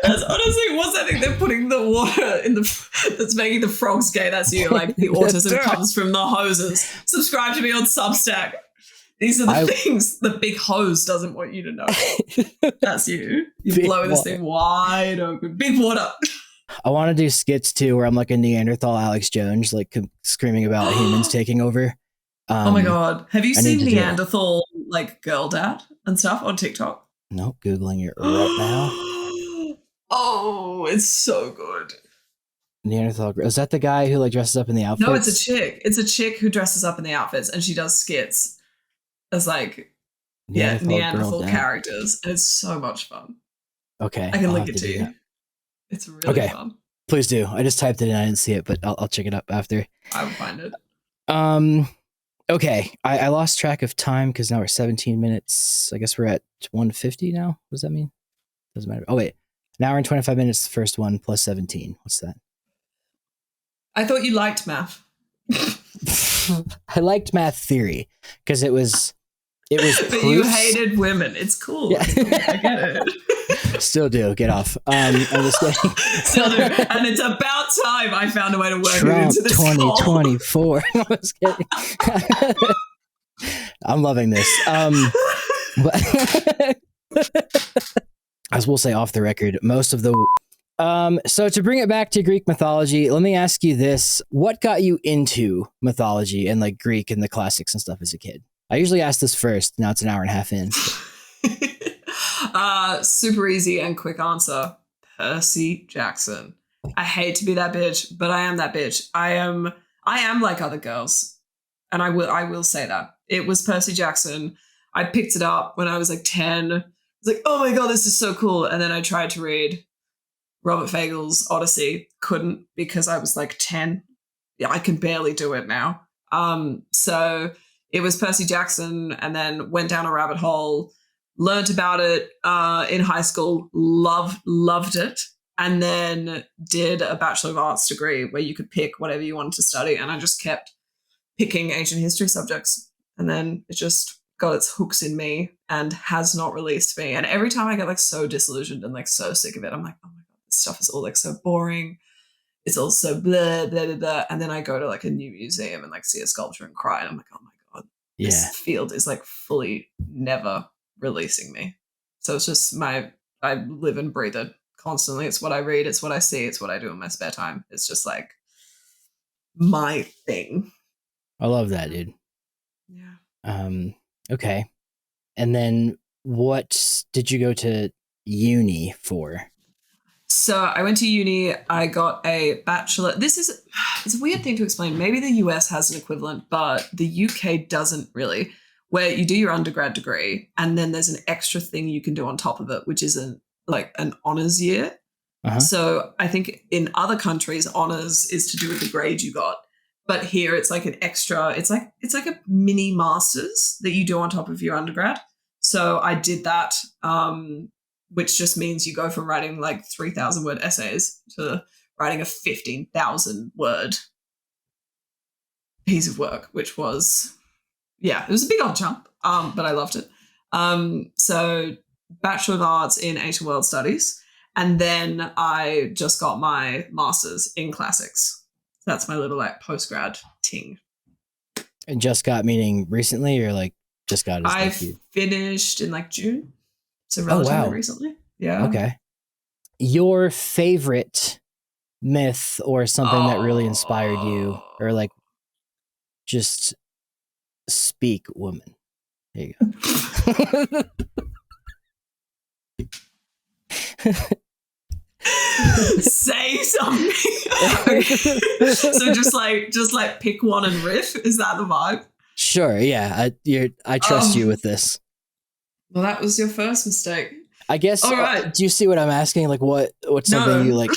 That's honestly, what's that thing? They're putting the water in that's making the frogs gay. That's you. Like the autism comes from the hoses. Subscribe to me on Substack. These are the things the big hose doesn't want you to know. That's you. You're blowing this thing wide open. Big water. I want to do skits too, where I'm like a Neanderthal Alex Jones, like screaming about humans taking over. Oh my God. Have you seen Neanderthal like girl dad and stuff on TikTok? Nope. Googling it right now. Oh, it's so good. Neanderthal. Is that the guy who like dresses up in the outfits? No, it's a chick. It's a chick who dresses up in the outfits and she does skits as like Neanderthal characters. And it's so much fun. Okay. I can link it to you. It's really fun. Please do. I just typed it in. I didn't see it, but I'll check it up after. I will find it. Okay. I lost track of time because now we're 17 minutes. I guess we're at 150 now. What does that mean? Doesn't matter. Oh, wait. An hour and 25 minutes, the first one, plus 17. What's that? I thought you liked math. I liked math theory because it was but you hated women. It's cool. Yeah. I get it. Still do. Get off. I'm just kidding. Still do. And it's about time I found a way to work Trump it into this 2024. I'm just kidding. I'm loving this. But as we'll say off the record, most of the so to bring it back to Greek mythology, let me ask you this. What got you into mythology and like Greek and the classics and stuff as a kid? I usually ask this first. Now it's an hour and a half in. Super easy and quick answer. Percy Jackson. I hate to be that bitch, but I am that bitch. I am like other girls. And I will say that. It was Percy Jackson. I picked it up when I was like 10. I was like, oh my God, this is so cool. And then I tried to read Robert Fagel's Odyssey. Couldn't because I was like 10. Yeah, I can barely do it now. So it was Percy Jackson and then went down a rabbit hole, learned about it in high school, loved it, and then did a Bachelor of Arts degree where you could pick whatever you wanted to study. And I just kept picking ancient history subjects. And then it just got its hooks in me and has not released me. And every time I get like so disillusioned and like so sick of it, I'm like, oh my God, this stuff is all like so boring. It's all so blah, blah, blah, blah. And then I go to like a new museum and like see a sculpture and cry. And I'm like, oh my God, this field is like fully never releasing me. So it's just I live and breathe it constantly. It's what I read. It's what I see. It's what I do in my spare time. It's just like my thing. I love that, dude. Yeah. Okay. And then what did you go to uni for? So I went to uni. I got a bachelor. It's a weird thing to explain. Maybe the US has an equivalent, but the UK doesn't really, where you do your undergrad degree and then there's an extra thing you can do on top of it, which is an honors year. Uh-huh. So I think in other countries, honors is to do with the grade you got. But here it's like an extra, it's like a mini master's that you do on top of your undergrad. So I did that, which just means you go from writing like 3,000 word essays to writing a 15,000 word piece of work, which was, it was a big old jump, but I loved it. So Bachelor of Arts in Ancient World Studies. And then I just got my master's in classics. That's my little like post-grad ting. And just got meaning recently, or like just got is I like you? finished in like June, so Oh relatively wow. recently. Yeah. Okay. Your favorite myth or something that really inspired you, or Oh. like just speak woman. There you go. Say something. Okay. So just like pick one and riff. Is that the vibe? Sure, yeah. I trust you Um. with this. Well, that was your first mistake. I guess. All right. Do you see what I'm asking? Like, what's something you No. like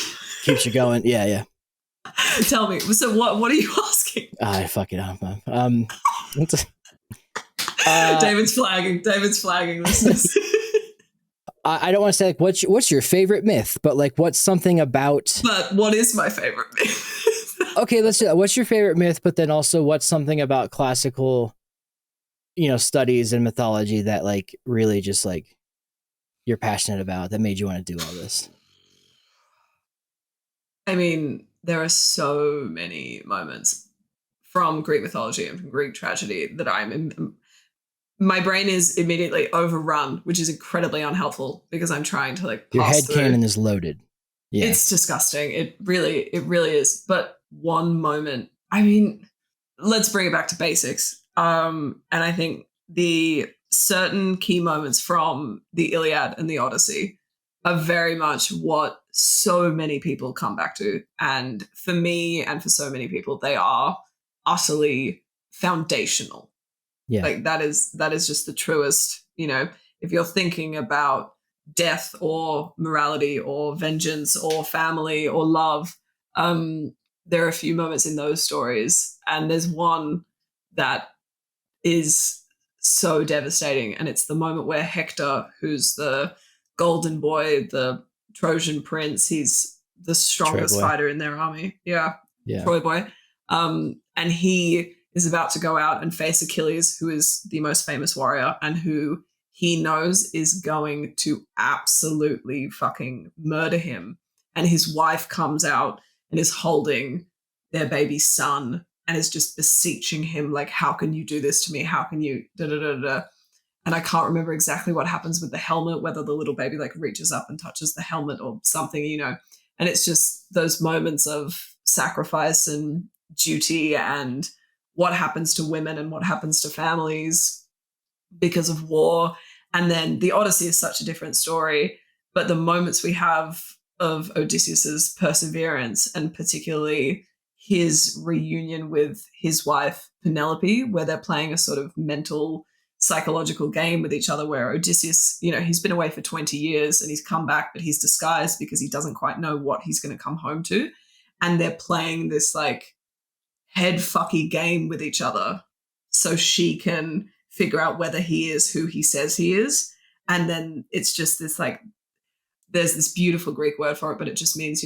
keeps you going? Yeah, yeah. Tell me. So what are you asking? I fuck it up. Uh, David's flagging. David's flagging, listeners. I don't want to say like what's your favorite myth, but like what's something about. But what is my favorite myth? Okay, let's do that. What's your favorite myth, but then also what's something about classical, studies and mythology that like really just like you're passionate about that made you want to do all this? I mean, there are so many moments from Greek mythology and from Greek tragedy that my brain is immediately overrun, which is incredibly unhelpful because I'm trying to like Your pass head through. canon is loaded. Yeah. It's disgusting. It really is. But one moment, I mean, let's bring it back to basics. And I think the certain key moments from the Iliad and the Odyssey are very much what so many people come back to. And for me and for so many people, they are utterly foundational. Yeah. Like that is just the truest, if you're thinking about death or morality or vengeance or family or love, um, there are a few moments in those stories. And there's one that is so devastating. And it's the moment where Hector, who's the golden boy, the Trojan prince, he's the Troy strongest boy. fighter in their army. Yeah. Yeah. Troy boy. And he is about to go out and face Achilles, who is the most famous warrior and who he knows is going to absolutely fucking murder him. And his wife comes out and is holding their baby son and is just beseeching him, like, how can you do this to me? How can you da da da da? And I can't remember exactly what happens with the helmet, whether the little baby like reaches up and touches the helmet or something. And it's just those moments of sacrifice and duty and what happens to women and what happens to families because of war. And then the Odyssey is such a different story, but the moments we have of Odysseus's perseverance and particularly his reunion with his wife Penelope, where they're playing a sort of mental psychological game with each other, where Odysseus, he's been away for 20 years and he's come back, but he's disguised because he doesn't quite know what he's going to come home to. And they're playing this like head fucky game with each other so she can figure out whether he is who he says he is. And then it's just this like, there's this beautiful Greek word for it, but it just means,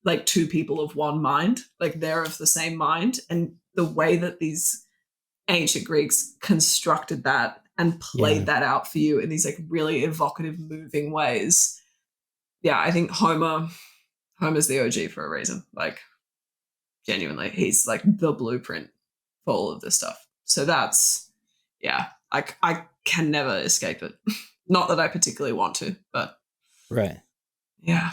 like two people of one mind, like they're of the same mind. And the way that these ancient Greeks constructed that and played Yeah. that out for you in these like really evocative, moving ways. Yeah, I think Homer's the OG for a reason. Like, genuinely, he's like the blueprint for all of this stuff. So that's, yeah, I can never escape it. Not that I particularly want to, but Right. yeah.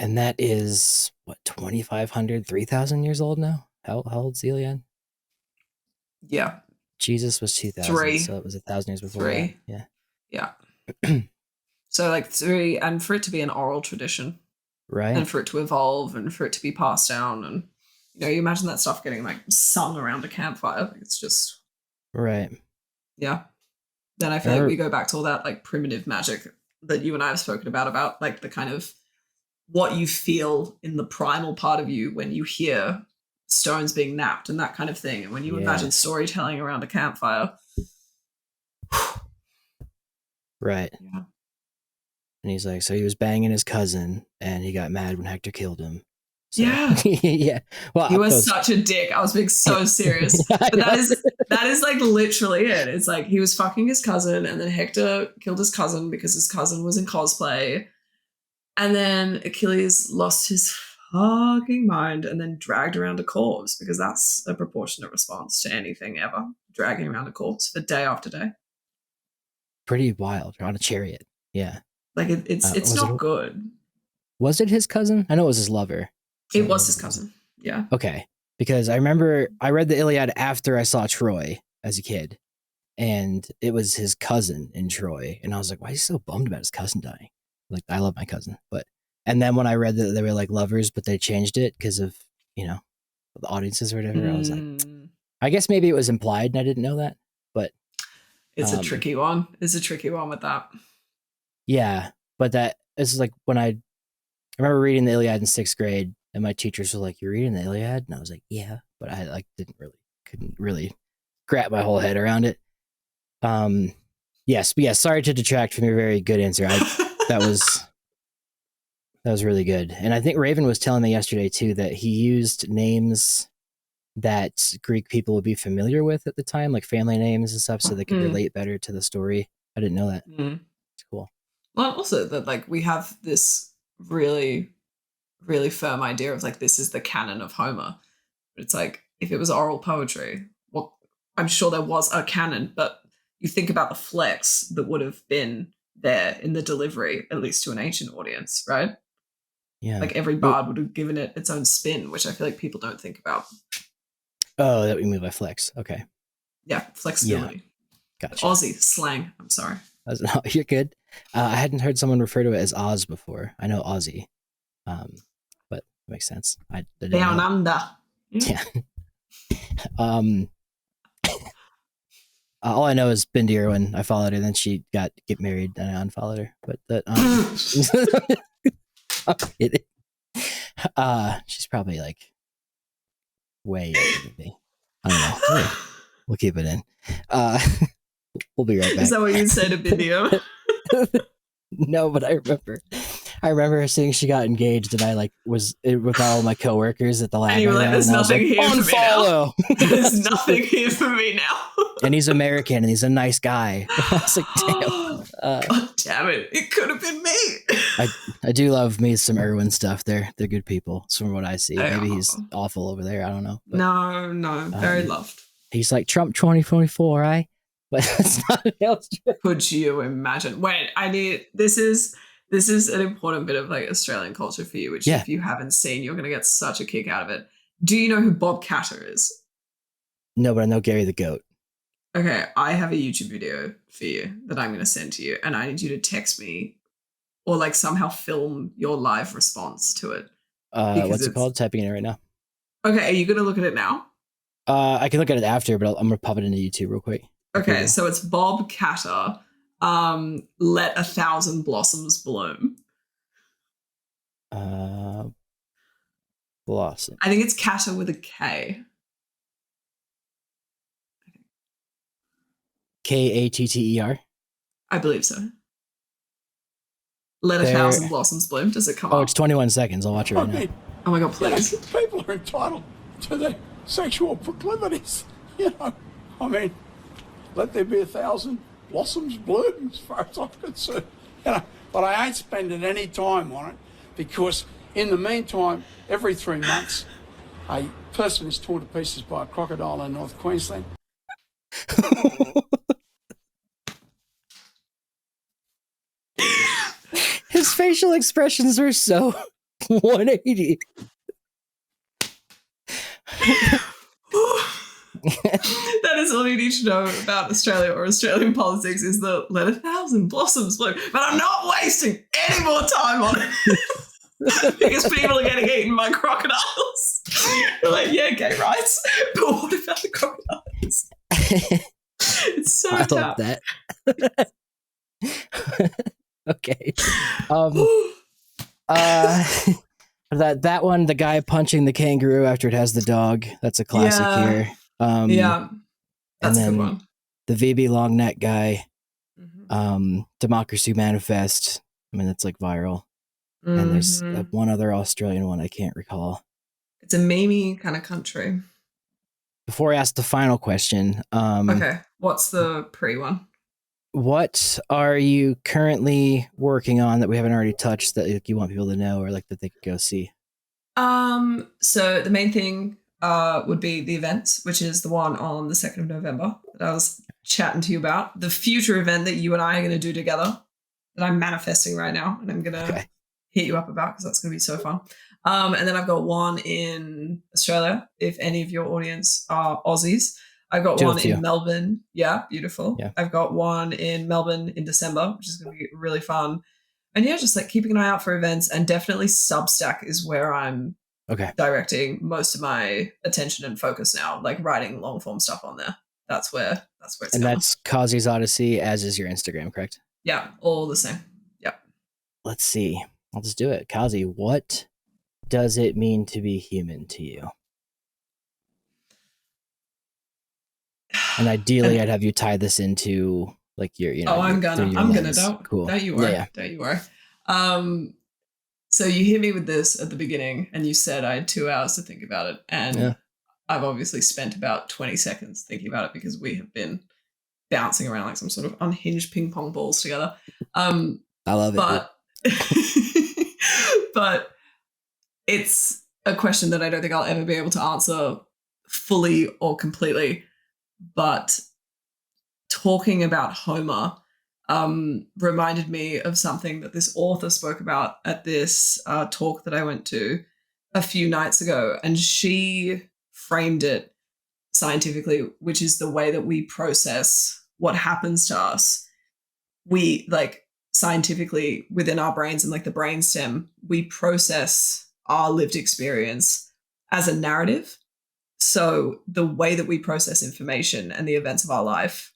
And that is what, 2,500, 3,000 years old now? How old's the Iliad? Yeah. Jesus was 2,000, Three. so it was 1,000 years before that. Three. Yeah. Yeah. So like three, and for it to be an oral tradition Right. and for it to evolve and for it to be passed down, and you imagine that stuff getting like sung around a campfire. It's just Right. yeah. Then I feel like we go back to all that like primitive magic that you and I have spoken about like the kind of what you feel in the primal part of you when you hear stones being knapped and that kind of thing. And when you imagine storytelling around a campfire. Right. Yeah. And he's like, so he was banging his cousin and he got mad when Hector killed him. So, Yeah. yeah. Well, he was such a dick. I was being so serious. But that is like literally it. It's like he was fucking his cousin and then Hector killed his cousin because his cousin was in cosplay. And then Achilles lost his fucking mind and then dragged around a corpse, because that's a proportionate response to anything ever. Dragging around a corpse for day after day. Pretty wild. On a chariot. Yeah. Like it's Was it not good. was it his cousin? I know it was his lover. So It was his cousin. Yeah. Okay. Because I remember I read the Iliad after I saw Troy as a kid, and it was his cousin in Troy. And I was like, why is he so bummed about his cousin dying? Like, I love my cousin. And then when I read that they were like lovers, but they changed it because of, the audiences or whatever, I was like, I guess maybe it was implied and I didn't know that. But it's a tricky one. It's a tricky one with that. Yeah. But that is like when I remember reading the Iliad in 6th grade, and my teachers were like, "You're reading the Iliad?" And I was like, "Yeah," but I like couldn't really grab my whole head around it. Yes, but yeah, sorry to detract from your very good answer. That was really good. And I think Raven was telling me yesterday too that he used names that Greek people would be familiar with at the time, like family names and stuff, so they could relate better to the story. I didn't know that. It's cool. Well, also that like we have this really, really firm idea of like this is the canon of Homer. But it's like if it was oral poetry, well, I'm sure there was a canon, but you think about the flex that would have been there in the delivery, at least to an ancient audience, right? Yeah. Like every bard would have given it its own spin, which I feel like people don't think about. Oh, that we mean by flex. Okay. Yeah, flexibility. Yeah. Gotcha. Aussie slang. I'm sorry. You're good. I hadn't heard someone refer to it as Oz before. I know Aussie, but it makes sense. Down under. Yeah. All I know is Bindi Irwin. I followed her, then she get married, and I unfollowed her. But that I'm kidding. She's probably like way younger than me. I don't know. We'll keep it in. We'll be right back. Is that what you'd say to Bindi? No, but I remember her saying she got engaged, and I like was with all my coworkers at the lab. And you were like, "There's nothing here for me now. There's nothing here for me now." And he's American, and he's a nice guy. I was like, damn. God damn it! It could have been me. I do love me some Irwin stuff. They're good people. So from what I see, maybe he's awful over there. I don't know. But, no, very loved. He's like Trump 2024, right? But that's not else. Could you imagine? Wait, this is an important bit of like Australian culture for you, which if you haven't seen, you're gonna get such a kick out of it. Do you know who Bob Catter is? No, but I know Gary the Goat. Okay, I have a YouTube video for you that I'm gonna send to you, and I need you to text me or like somehow film your live response to it. What's it called? Typing it in right now. Okay, are you gonna look at it now? I can look at it after, but I'm gonna pop it into YouTube real quick. Okay, so it's Bob Catter. Let 1,000 blossoms bloom. Blossom. I think it's Catter with a K. Katter. I believe so. Let 1,000 blossoms bloom. Does it come up? Oh, it's 21 seconds. I'll watch it right now. Oh my god, please. People are entitled to their sexual proclivities. I mean, let there be 1,000 blossoms bloom as far as I'm concerned. But I ain't spending any time on it because in the meantime, every 3 months, a person is torn to pieces by a crocodile in North Queensland. His facial expressions were so 180. That is all you need to know about Australia or Australian politics is the let 1,000 blossoms bloom. But I'm not wasting any more time on it because people are getting eaten by crocodiles. We're like, yeah, gay rights. But what about the crocodiles? It's so I love that. Okay. That one, the guy punching the kangaroo after it has the dog. That's a classic here. That's a good one. The VB long neck guy. Democracy Manifest. I mean, that's like viral. And there's one other Australian one I can't recall. It's a memey kind of country. Before I ask the final question, okay, what's the pre one? What are you currently working on that we haven't already touched that you want people to know or like that they could go see? So the main thing would be the events, which is the one on the 2nd of November that I was chatting to you about. The future event that you and I are going to do together that I'm manifesting right now, and I'm going to hit you up about because that's going to be so fun. And then I've got one in Australia, if any of your audience are Aussies. I've got one in Melbourne. Yeah, beautiful. Yeah. I've got one in Melbourne in December, which is going to be really fun. And yeah, just like keeping an eye out for events, and definitely Substack is where I'm directing most of my attention and focus now, like writing long form stuff on there. That's where it's and going. That's Cosi's Odyssey, as is your Instagram, correct? Yeah, all the same. Yeah. Let's see. I'll just do it. Cosi, what does it mean to be human to you? And ideally, I'd have you tie this into like your, I'm gonna cool. Don't you worry. Yeah. Don't you worry. So you hit me with this at the beginning, and you said I had 2 hours to think about it, and I've obviously spent about 20 seconds thinking about it because we have been bouncing around like some sort of unhinged ping pong balls together. I love it. But it's a question that I don't think I'll ever be able to answer fully or completely. But talking about Homer reminded me of something that this author spoke about at this talk that I went to a few nights ago. And she framed it scientifically, which is the way that we process what happens to us. We like scientifically within our brains and like the brainstem, we process our lived experience as a narrative. So the way that we process information and the events of our life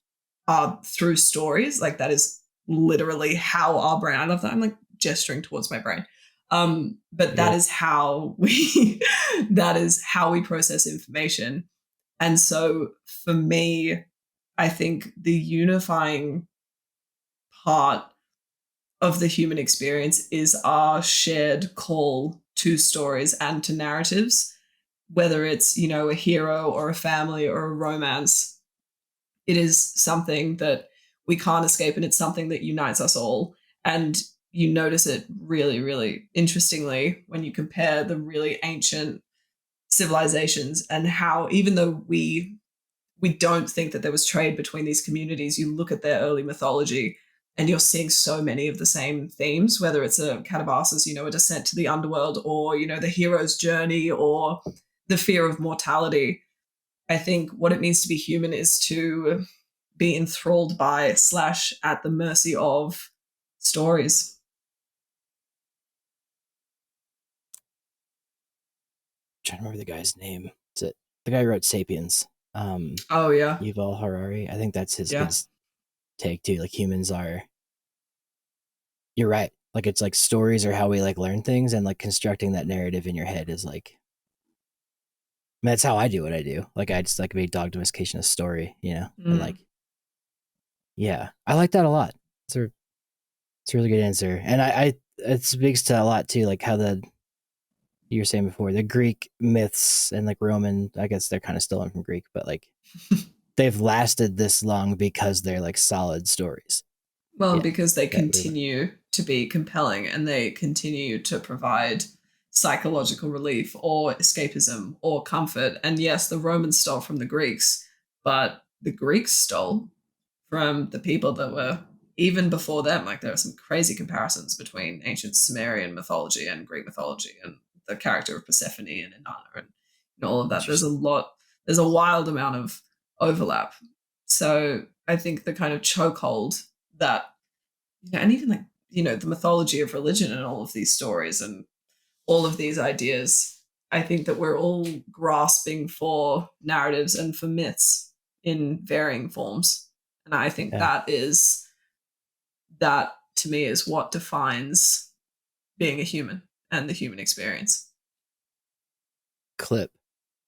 are through stories. Like that is literally how our brain, I love that. I'm like gesturing towards my brain. But that is how that is how we process information. And so for me, I think the unifying part of the human experience is our shared call to stories and to narratives, whether it's, a hero or a family or a romance. It is something that we can't escape, and it's something that unites us all. And you notice it really, really interestingly when you compare the really ancient civilizations and how, even though we don't think that there was trade between these communities, you look at their early mythology and you're seeing so many of the same themes, whether it's a catabasis, a descent to the underworld, or, the hero's journey, or the fear of mortality. I think what it means to be human is to be enthralled by / at the mercy of stories. I'm trying to remember the guy's name. Is it the guy who wrote *Sapiens*? Oh yeah, Yuval Harari. I think that's his take too. Like humans are. You're right. Like it's like stories are how we like learn things, and like constructing that narrative in your head is like. I mean, that's how I do what I do. Like I just like made dog domestication a story, and like, yeah, I like that a lot. It's a really good answer, and it speaks to a lot too, like how you were saying before, the Greek myths and like Roman, I guess they're kind of stolen from Greek, but like they've lasted this long because they're like solid stories. Well, because they continue to be compelling, and they continue to provide psychological relief or escapism or comfort. And yes, the Romans stole from the Greeks, but the Greeks stole from the people that were even before them. Like there are some crazy comparisons between ancient Sumerian mythology and Greek mythology, and the character of Persephone and Inanna and all of that. There's a wild amount of overlap. So I think the kind of chokehold that, and even like, the mythology of religion and all of these stories and all of these ideas, I think that we're all grasping for narratives and for myths in varying forms. And I think that to me is what defines being a human and the human experience. Clip.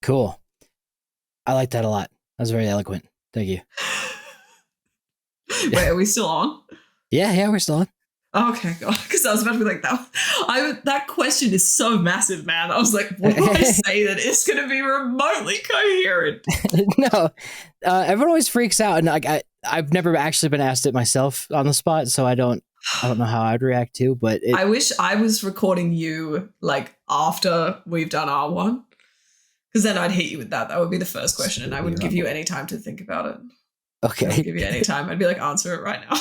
Cool. I like that a lot. That was very eloquent. Thank you. Wait, are we still on? Yeah, we're still on. Okay, God, because I was about to be like that question is so massive, man. I was like, what do I say that it's going to be remotely coherent? No, everyone always freaks out, and like I've never actually been asked it myself on the spot, so I don't I don't know how I'd react to, but I wish I was recording you like after we've done our one, because then I'd hit you with that. That would be the first question, and I wouldn't give you any time to think about it. Okay. I wouldn't give you any time. I'd be like, answer it right now.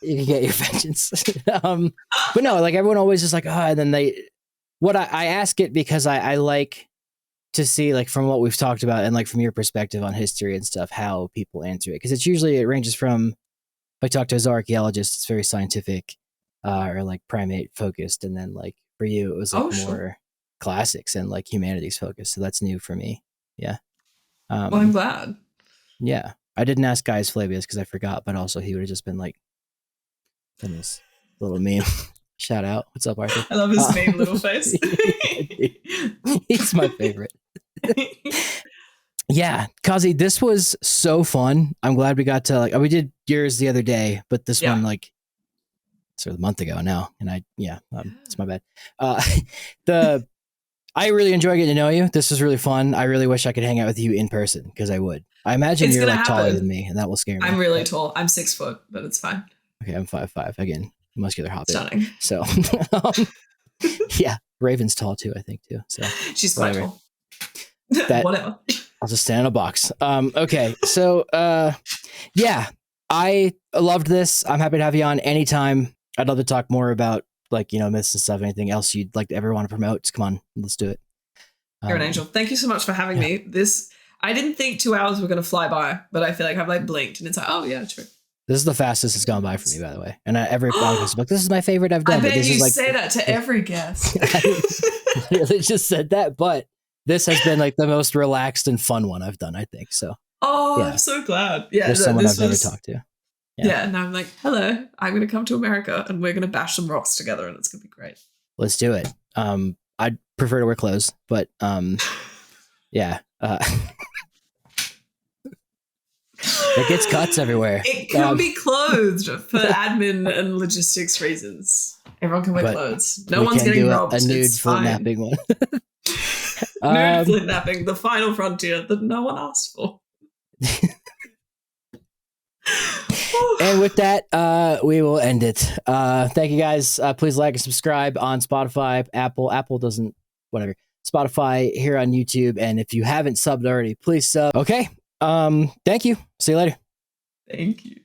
You can get your vengeance. But no, like everyone always is like, and then I ask it because I like to see, like, from what we've talked about and like from your perspective on history and stuff, how people answer it. Because it ranges from, if I talk to as archaeologists, it's very scientific or like primate focused. And then like for you, it was like more classics and like humanities focused. So that's new for me. Yeah. Well, I'm glad. Yeah. I didn't ask Gaius Flavius because I forgot, but also he would have just been like, in this little meme. Shout out. What's up, Arthur? I love his meme little face. He's my favorite. Yeah, Cosi, this was so fun. I'm glad we got to we did yours the other day, but this one like sort of a month ago now, and it's my bad. I really enjoy getting to know you. This was really fun. I really wish I could hang out with you in person because I would. I imagine you're like taller than me, and that will scare me. I'm really tall. I'm 6 foot, but it's fine. Okay, I'm 5'5". Again, muscular hobbit. Stunning. So, yeah, Raven's tall too, I think too. So she's quite tall. Whatever. I'll just stand in a box. Okay, so yeah, I loved this. I'm happy to have you on anytime. I'd love to talk more about myths and stuff. Anything else you'd like to ever want to promote? Just come on, let's do it. You're an angel. Thank you so much for having me. I didn't think 2 hours were going to fly by, but I feel like I've blinked and it's like, oh yeah, true. This is the fastest it's gone by for me, by the way. And every podcast is like, this is my favorite I've done. I bet this you is say that to every guest. I literally just said that, but this has been like the most relaxed and fun one I've done, I think. So, I'm so glad. Yeah, there's someone I've never talked to. Yeah, and I'm like, hello, I'm going to come to America and we're going to bash some rocks together and it's going to be great. Let's do it. I'd prefer to wear clothes, but yeah. It gets cuts everywhere. It can be clothed for admin and logistics reasons. Everyone can wear clothes. No one's getting robbed. A nude flint napping one. Nude flint napping, the final frontier that no one asked for. And with that, we will end it. Thank you guys. Please like and subscribe on Spotify, Apple doesn't, whatever. Spotify, here on YouTube. And if you haven't subbed already, please sub. Okay. Thank you. See you later. Thank you.